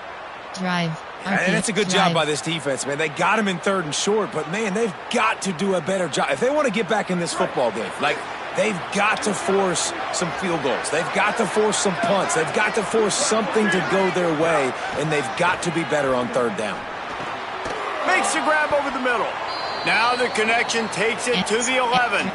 A: Drive.
D: And that's a good job by this defense, man. They got him in third and short, but, man, they've got to do a better job. If they want to get back in this football game, they've got to force some field goals. They've got to force some punts. They've got to force something to go their way, and they've got to be better on third down.
B: Makes the grab over the middle. Now the connection takes it to the 11.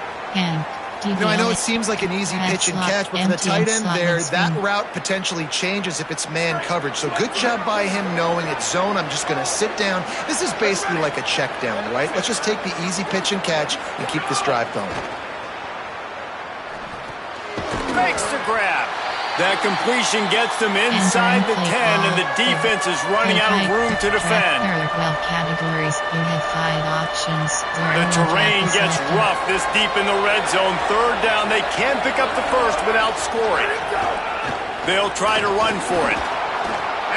E: I know it seems like an easy pitch and catch, but for the tight end there, that route potentially changes if it's man coverage. So good job by him knowing it's zone. I'm just going to sit down. This is basically like a check down, right? Let's just take the easy pitch and catch and keep this drive going.
B: makes the grab. That completion gets them inside the 10, and the defense is running out of room to defend.
A: There are 12 categories. You have 5 options.
B: The terrain gets rough this deep in the red zone. Third down, they can pick up the first without scoring. They'll try to run for it.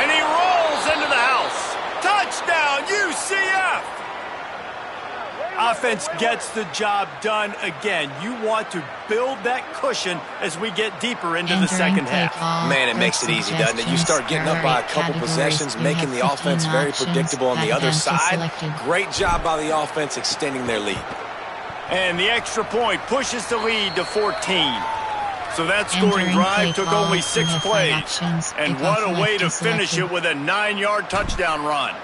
B: And he rolls into the house. Touchdown, UCF! Offense gets the job done again. You want to build that cushion as we get deeper into the second half.
D: Man, it makes it easy, doesn't it? You start getting up by a couple possessions, making the offense very predictable on the other side. Great job by the offense extending their lead.
B: And the extra point pushes the lead to 14. So that scoring drive took only 6 plays. And what a way to finish it with a 9-yard touchdown run.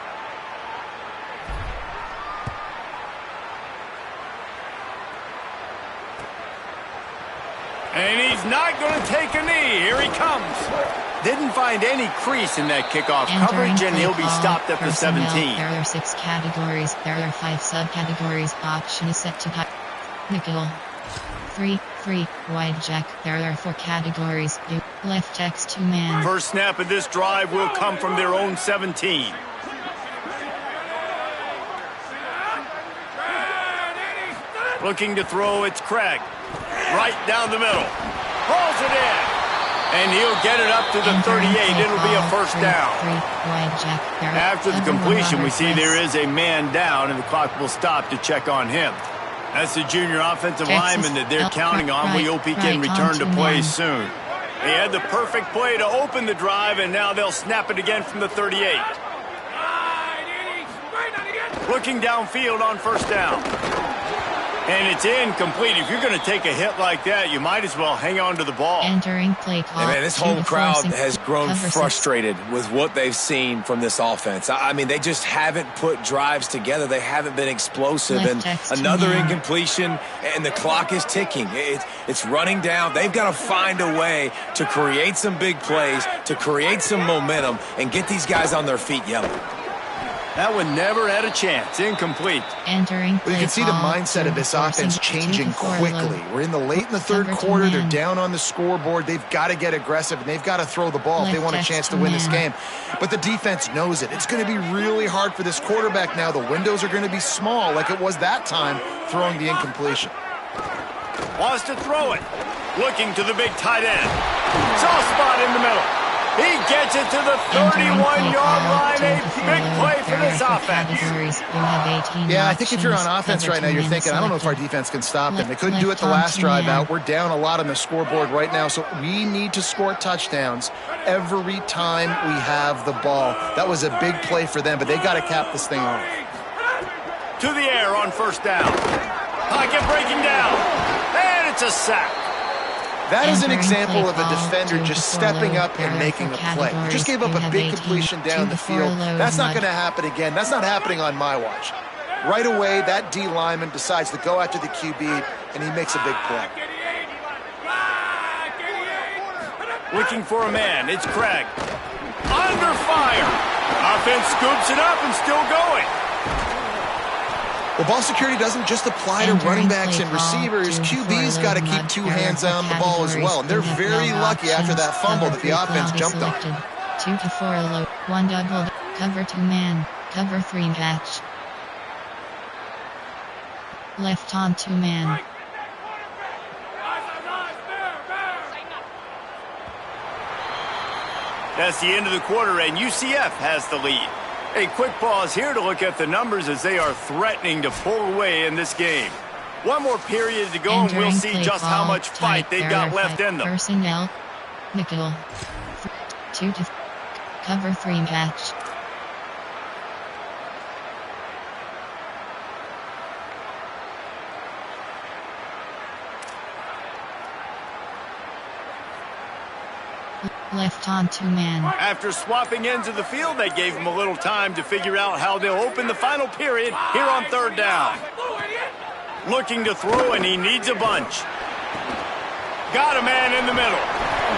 B: And he's not going to take a knee. Here he comes. Didn't find any crease in that kickoff coverage, and he'll be stopped at the 17.
A: There are 6 categories. There are 5 subcategories. Option is set to nickel. 3, wide jack. There are 4 categories. Left X 2-man.
B: First snap of this drive will come from their own 17. Looking to throw, it's Craig. Right down the middle. Pulls it in. And he'll get it up to the 38. It'll be a first down. After the completion, we see there is a man down, and the clock will stop to check on him. That's the junior offensive lineman that they're counting on. We hope he can return to play soon. They had the perfect play to open the drive, and now they'll snap it again from the 38. Looking downfield on first down. And it's incomplete. If you're going to take a hit like that, you might as well hang on to the ball.
A: Entering play clock.
D: Man, this home crowd has grown frustrated with what they've seen from this offense. I mean, they just haven't put drives together. They haven't been explosive. And another incompletion, and the clock is ticking. It's running down. They've got to find a way to create some big plays, to create some momentum, and get these guys on their feet yelling.
B: That one never had a chance. Incomplete.
A: Entering
E: well, you can see the mindset of this offense changing quickly. We're late in the third quarter. They're down on the scoreboard. They've got to get aggressive, and they've got to throw the ball if they want a chance to win this game. But the defense knows it. It's going to be really hard for this quarterback now. The windows are going to be small like it was that time throwing the incompletion.
B: Wants to throw it. Looking to the big tight end. Soft spot in the middle. He gets it to the 31-yard line. A big play for this offense.
E: Yeah, I think if you're on offense right now, you're thinking, I don't know if our defense can stop them. They couldn't do it the last drive out. We're down a lot on the scoreboard right now, so we need to score touchdowns every time we have the ball. That was a big play for them, but they got to cap this thing off.
B: To the air on first down. Pocket breaking down. And it's a sack.
E: That is an example of a defender just stepping up and making a play. He just gave up a big completion down the field. That's not going to happen again. That's not happening on my watch. Right away, that D lineman decides to go after the QB, and he makes a big play.
B: Looking for a man. It's Craig. Under fire. Offense scoops it up and still going.
E: Well, ball security doesn't just apply to running backs and receivers. QB's got to keep 2 hands on the ball as well. And they're very lucky after that fumble that the offense jumped on.
A: 2 to 4 low, 1 double, cover 2-man, cover 3 match. Left on 2-man.
B: That's the end of the quarter, and UCF has the lead. A quick pause here to look at the numbers as they are threatening to pull away in this game. One more period to go, and we'll see just how much fight they've got left in them.
A: Personnel, nickel, 2 to cover 3 match. Left on 2-man.
B: After swapping ends of the field, they gave him a little time to figure out how they'll open the final period here on third down. Looking to throw, and he needs a bunch. Got a man in the middle.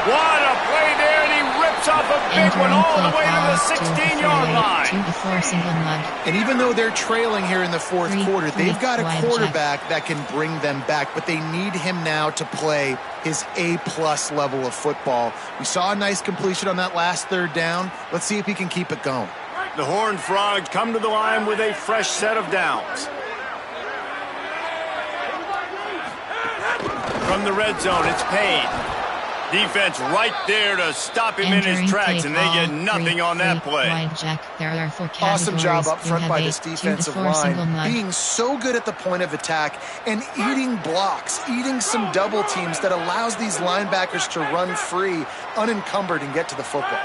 B: What a play there, and he rips Rips off a big one all the way to the 16-yard line.
A: 2-4 single mud.
E: And even though they're trailing here in the fourth quarter, they've got a quarterback that can bring them back, but they need him now to play his A-plus level of football. We saw a nice completion on that last third down. Let's see if he can keep it going.
B: The Horned Frogs come to the line with a fresh set of downs. From the red zone, it's Payne. Defense right there to stop him in his tracks, and they get nothing on that play.
E: Awesome job up front by this defensive line, being so good at the point of attack and eating blocks, eating some double teams that allows these linebackers to run free, unencumbered, and get to the football.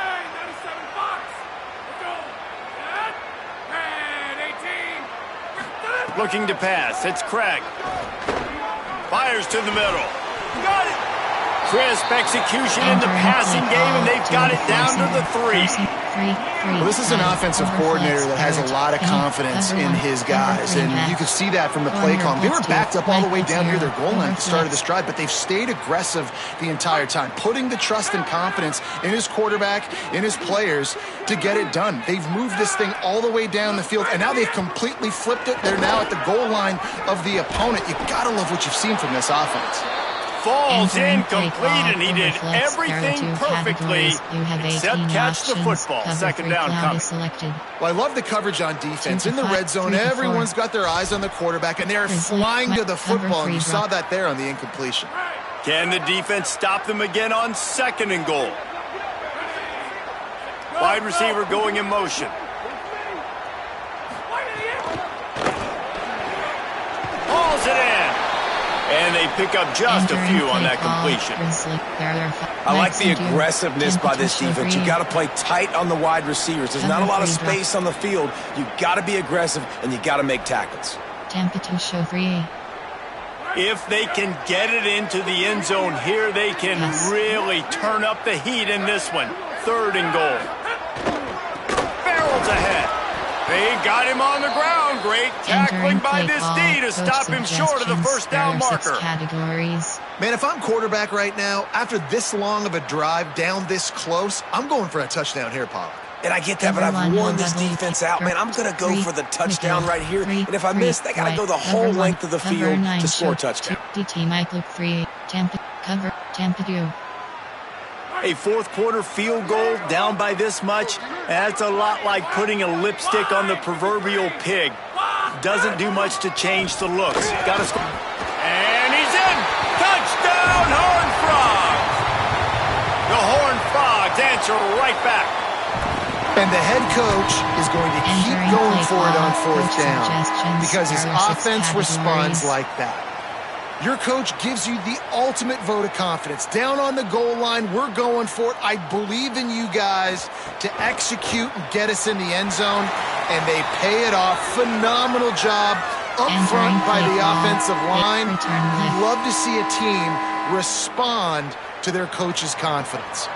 B: Looking to pass, it's Craig. Fires to the middle. Got it! Crisp execution in the passing game, and they've got it down to the 3.
E: Well, this is an offensive coordinator that has a lot of confidence in his guys, and you can see that from the play call. They were backed up all the way down here their goal line at the start of this drive, but they've stayed aggressive the entire time, putting the trust and confidence in his quarterback, in his players, to get it done. They've moved this thing all the way down the field, and now they've completely flipped it. They're now at the goal line of the opponent. You gotta love what you've seen from this offense.
B: Falls incomplete, and he did everything perfectly except catch the football. Second down coming.
E: Well, I love the coverage on defense. In the red zone, everyone's got their eyes on the quarterback, and they're flying to the football, and you saw that there on the incompletion.
B: Can the defense stop them again on 2nd and goal? Wide receiver going in motion. Hauls it in. And they pick up just a few on that completion.
D: I like the aggressiveness by this defense. You got to play tight on the wide receivers. There's not a lot of space on the field. You got to be aggressive, and you got to make tackles.
B: If they can get it into the end zone here, they can really turn up the heat in this one. 3rd and goal. Barrels ahead. They got him on the ground. Great tackling by this D to stop him short of the first down marker.
E: Man, if I'm quarterback right now, after this long of a drive down this close, I'm going for a touchdown here, Pollock.
D: And I get that, but I've worn this defense out, man. I'm going to go for the touchdown right here. And if I miss, they got to go the whole length of the field to score a touchdown.
B: A fourth quarter field goal down by this much, that's a lot like putting a lipstick on the proverbial pig. Doesn't do much to change the looks. Got to score. And he's in! Touchdown, Horned Frogs! The Horned Frogs answer right back.
E: And the head coach is going to keep going for it on 4th down because his offense responds like that. Your coach gives you the ultimate vote of confidence. Down on the goal line, we're going for it. I believe in you guys to execute and get us in the end zone, and they pay it off. Phenomenal job up front by the offensive line. You love to see a team respond to their coach's confidence.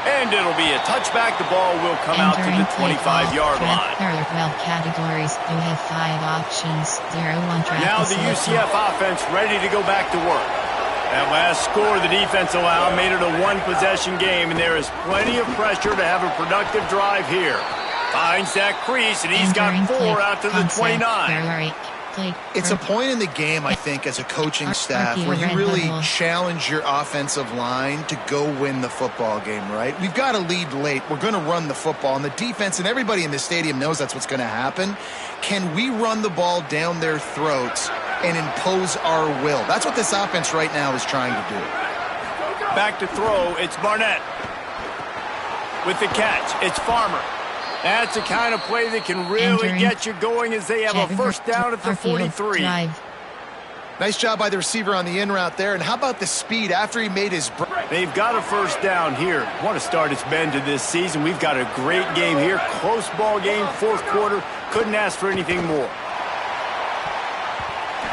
B: And it'll be a touchback. The ball will come out to the 25-yard line.
A: Categories, you have 5 options. 0-1
B: now the UCF offense ready to go back to work. That last score the defense allowed made it a 1-possession game, and there is plenty of pressure to have a productive drive here. Finds that crease, and he's got 4 out to the 29.
E: It's a point in the game, I think, as a coaching staff where you really challenge your offensive line to go win the football game, right? We've got to lead late. We're going to run the football. And the defense and everybody in the stadium knows that's what's going to happen. Can we run the ball down their throats and impose our will? That's what this offense right now is trying to do.
B: Back to throw, it's Barnett. With the catch, it's Farmer. That's the kind of play that can really get you going as they have a first down at the 43.
E: Nice job by the receiver on the in route there. And how about the speed after he made his break?
B: They've got a first down here. What a start it's been to this season. We've got a great game here. Close ball game, fourth quarter. Couldn't ask for anything more.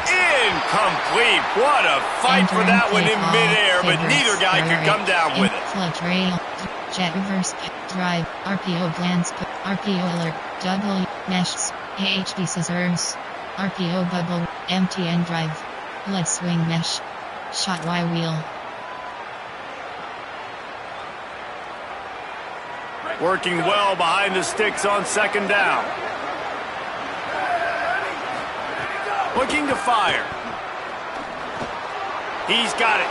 B: Incomplete. What a fight for that one in midair, but neither guy could come down with it.
A: Jet reverse drive, RPO glance, RPO alert, double mesh. AHD scissors. RPO bubble. MTN drive. Leg swing mesh. Shot Y wheel.
B: Working well behind the sticks on second down. Looking to fire. He's got it.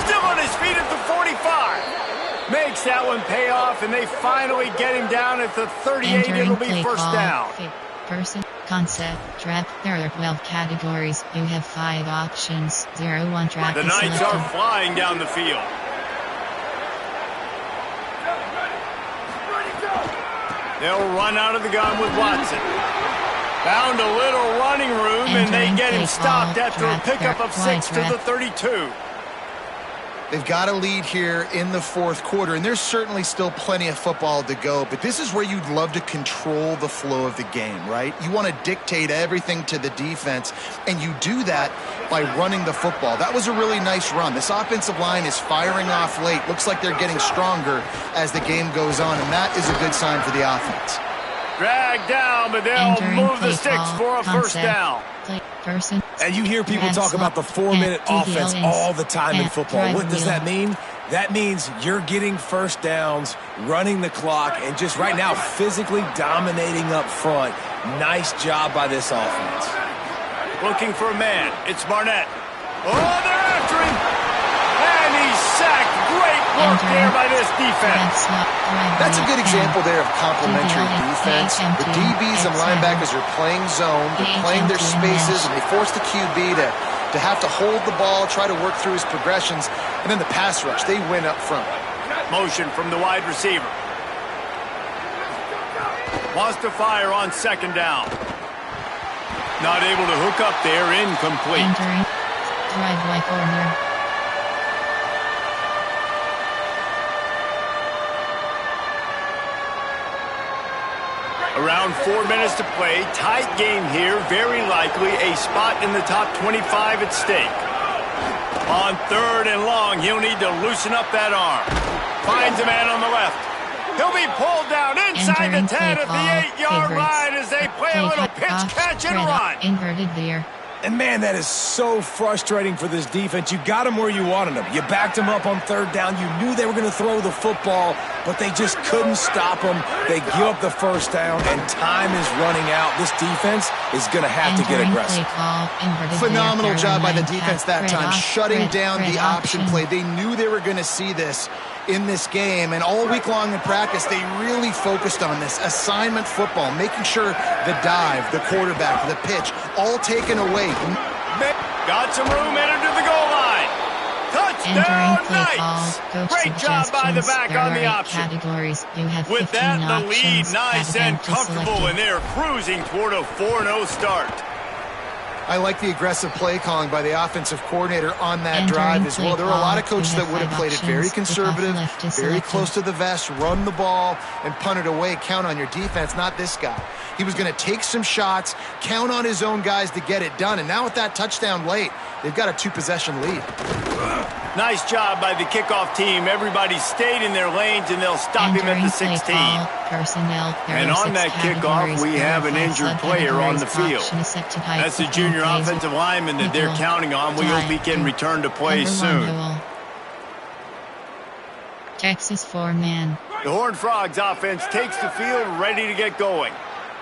B: Still on his feet at the 45. Makes that one pay off, and they finally get him down at the 38. It'll be first down.
A: Person, concept, trap. There are 12 categories. You have 5 options. 0-1 trap.
B: The Knights are flying down the field. They'll run out of the gun with Watson. Found a little running room, and they get him stopped after a pickup of 6 to the 32.
E: They've got a lead here in the fourth quarter, and there's certainly still plenty of football to go, but this is where you'd love to control the flow of the game, right? You want to dictate everything to the defense, and you do that by running the football. That was a really nice run. This offensive line is firing off late. Looks like they're getting stronger as the game goes on, and that is a good sign for the offense.
B: Drag down, but they'll move the sticks for a first down.
D: And you hear people talk about the 4-minute offense all the time in football. What does that mean? That means you're getting first downs, running the clock, and just right now physically dominating up front. Nice job by this offense.
B: Looking for a man. It's Barnett. Oh, they're after him. And he's sacked. Great work there by this defense.
E: That's a good example there of complementary defense. The DBs and linebackers are playing zone, they're playing their spaces, and they force the QB to have to hold the ball, try to work through his progressions, and then the pass rush, they win up front.
B: Motion from the wide receiver. Wants to fire on second down. Not able to hook up there, incomplete.
A: Driveway corner.
B: Around 4 minutes to play. Tight game here. Very likely a spot in the top 25 at stake. On third and long, he'll need to loosen up that arm. Finds a man on the left. He'll be pulled down inside the 10 at the 8-yard line as they play a little pitch, catch, and run.
A: Inverted there.
D: And, man, that is so frustrating for this defense. You got them where you wanted them. You backed them up on third down. You knew they were going to throw the football, but they just couldn't stop them. They give up the first down, and time is running out. This defense is going to have to get aggressive.
E: Phenomenal job by the defense that time, shutting down the option play. They knew they were going to see this in this game, and all week long in practice, they really focused on this assignment football, making sure the dive, the quarterback, the pitch, all taken away.
B: Got some room, entered to the goal line. Touchdown, Knights! Great job by the back on the option. With that, the lead nice and comfortable, and they're cruising toward a 4-0 start.
E: I like the aggressive play calling by the offensive coordinator on that drive as well. There are a lot of coaches that would have played it very conservative, very close to the vest, run the ball, and punt it away. Count on your defense, not this guy. He was going to take some shots, count on his own guys to get it done. And now with that touchdown late, they've got a 2-possession lead.
B: Nice job by the kickoff team. Everybody stayed in their lanes, and they'll stop him at the 16. And on that kickoff, we have an injured player on the field. That's the junior offensive lineman that they're counting on. We hope he can return to play soon.
A: Texas 4-man.
B: The Horned Frogs offense takes the field, ready to get going.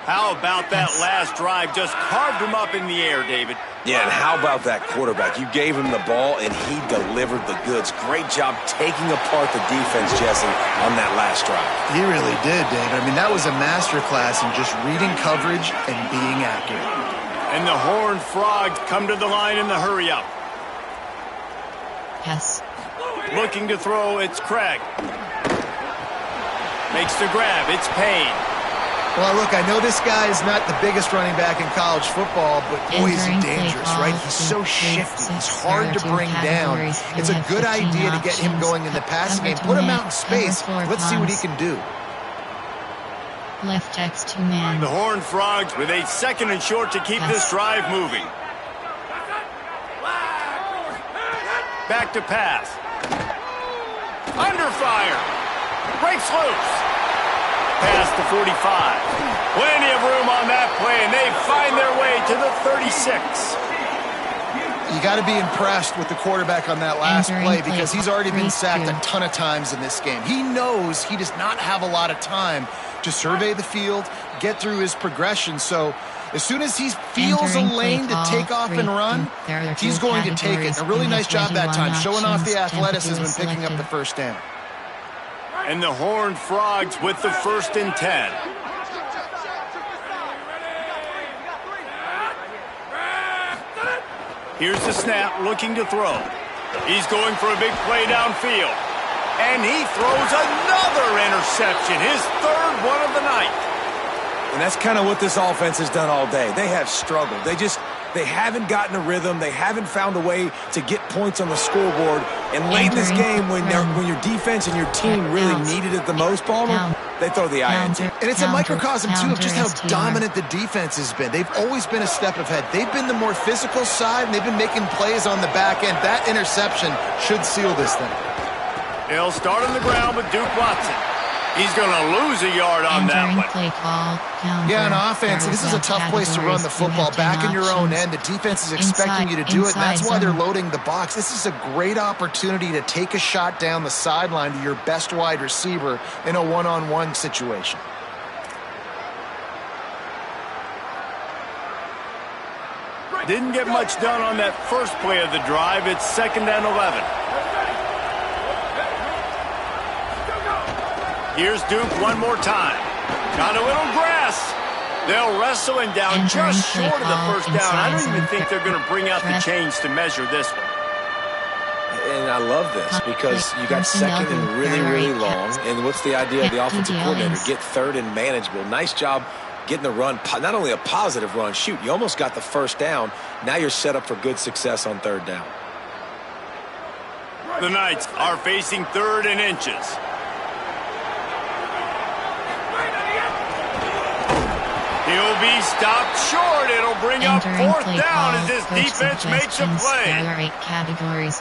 B: How about that last drive? Just carved him up in the air, David.
D: Yeah, and how about that quarterback? You gave him the ball, and he delivered the goods. Great job taking apart the defense, Jesse, on that last drive.
E: He really did, David. I mean, that was a masterclass in just reading coverage and being accurate.
B: And the Horned Frogs come to the line in the hurry-up.
A: Yes.
B: Looking to throw, it's Craig. Makes the grab, it's Payne.
E: Well, look, I know this guy is not the biggest running back in college football, but boy, is he dangerous, right? He's so shifty. He's hard to bring down. It's a good idea to get him going in the passing game. Put him out in space. Let's see what he can do.
A: Left X 2-man.
B: The Horned Frogs with a 2nd and short to keep this drive moving. Back to pass. Under fire. Breaks loose. past the 45. Plenty of room on that play, and they find their way to the 36.
E: You got to be impressed with the quarterback on that last play because he's already been sacked a ton of times in this game. He knows he does not have a lot of time to survey the field, get through his progression. So as soon as he feels a lane to take off and run, he's going to take it. A really nice job that time, showing off the athleticism and picking up the first down.
B: And the Horned Frogs with the 1st and 10. Here's the snap, looking to throw. He's going for a big play downfield. And he throws another interception, his 3rd one of the night.
D: And that's kind of what this offense has done all day. They have struggled. They haven't gotten a rhythm. They haven't found a way to get points on the scoreboard. And late in this game, when your defense and your team really needed it the most, Palmer, they throw the INT.
E: And it's a microcosm, too, of just how dominant the defense has been. They've always been a step ahead. They've been the more physical side, and they've been making plays on the back end. That interception should seal this thing.
B: They'll start on the ground with Duke Watson. He's going to lose a yard on that one.
E: Yeah, on offense, this is a tough place to run the football. Back in your own end, the defense is expecting you to do it, and that's why they're loading the box. This is a great opportunity to take a shot down the sideline to your best wide receiver in a one-on-one situation.
B: Didn't get much done on that first play of the drive. It's 2nd and 11. Here's Duke one more time. Got a little grass. They'll wrestle him down just short of the first down. I don't even think they're going to bring out the chains to measure this one.
D: And I love this because you got 2nd and really, really long. And what's the idea of the offensive coordinator? Get 3rd and manageable. Nice job getting the run, not only a positive run, shoot, you almost got the first down. Now you're set up for good success on 3rd down.
B: The Knights are facing 3rd and inches. He'll be stopped short. It'll bring up 4th down as this defense makes a play.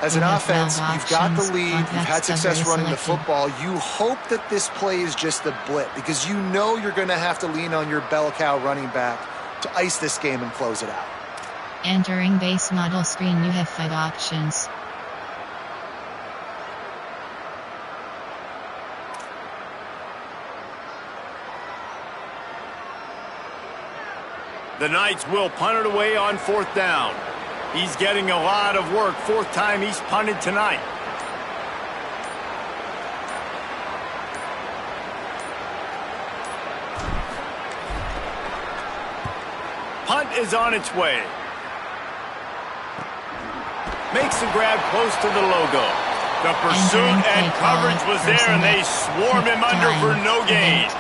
E: As an offense, you've got the lead. You've had success running the football. You hope that this play is just a blip because you know you're going to have to lean on your bell cow running back to ice this game and close it out.
A: Entering base model screen, you have 5 options.
B: The Knights will punt it away on 4th down. He's getting a lot of work. 4th time he's punted tonight. Punt is on its way. Makes the grab close to the logo. The pursuit and coverage was there, and they swarmed him under for no gain.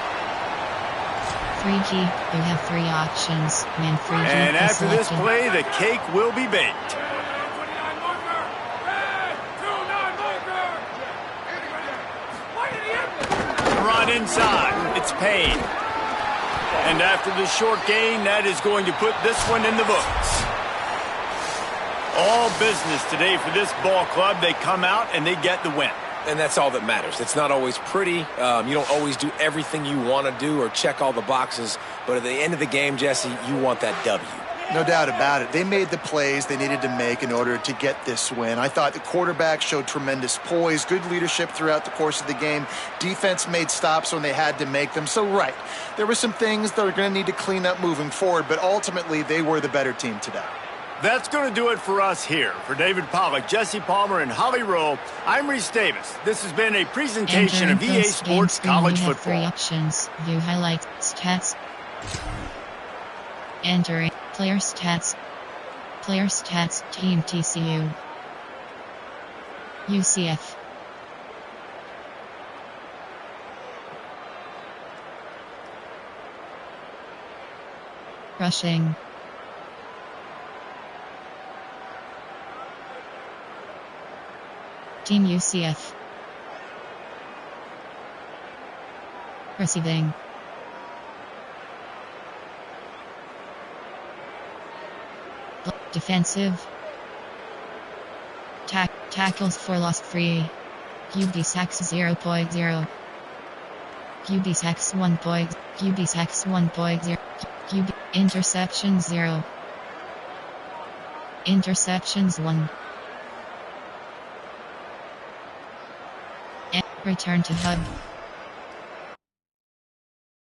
A: Free key, you have 3 options.
B: And after this play, the cake will be baked. Run inside, it's Payne. And after the short gain, that is going to put this one in the books. All business today for this ball club. They come out and they get the win.
D: And that's all that matters. It's not always pretty. You don't always do everything you want to do or check all the boxes. But at the end of the game, Jesse, you want that W.
E: No doubt about it. They made the plays they needed to make in order to get this win. I thought the quarterback showed tremendous poise, good leadership throughout the course of the game. Defense made stops when they had to make them. So, right, there were some things that are going to need to clean up moving forward, but ultimately they were the better team today.
B: That's going to do it for us here. For David Pollack, Jesse Palmer, and Holly Rowe, I'm Reese Davis. This has been a presentation of EA Sports College Football.
A: 3 options. View highlights, stats. Entering player stats. Player stats, team TCU. UCF. Rushing. Team UCF. Receiving. Defensive. Tackles for loss 3. QB sacks 0.0. QB sacks 1 point. QB sacks 1.0. QB interceptions 0. Interceptions 1. Return to hub.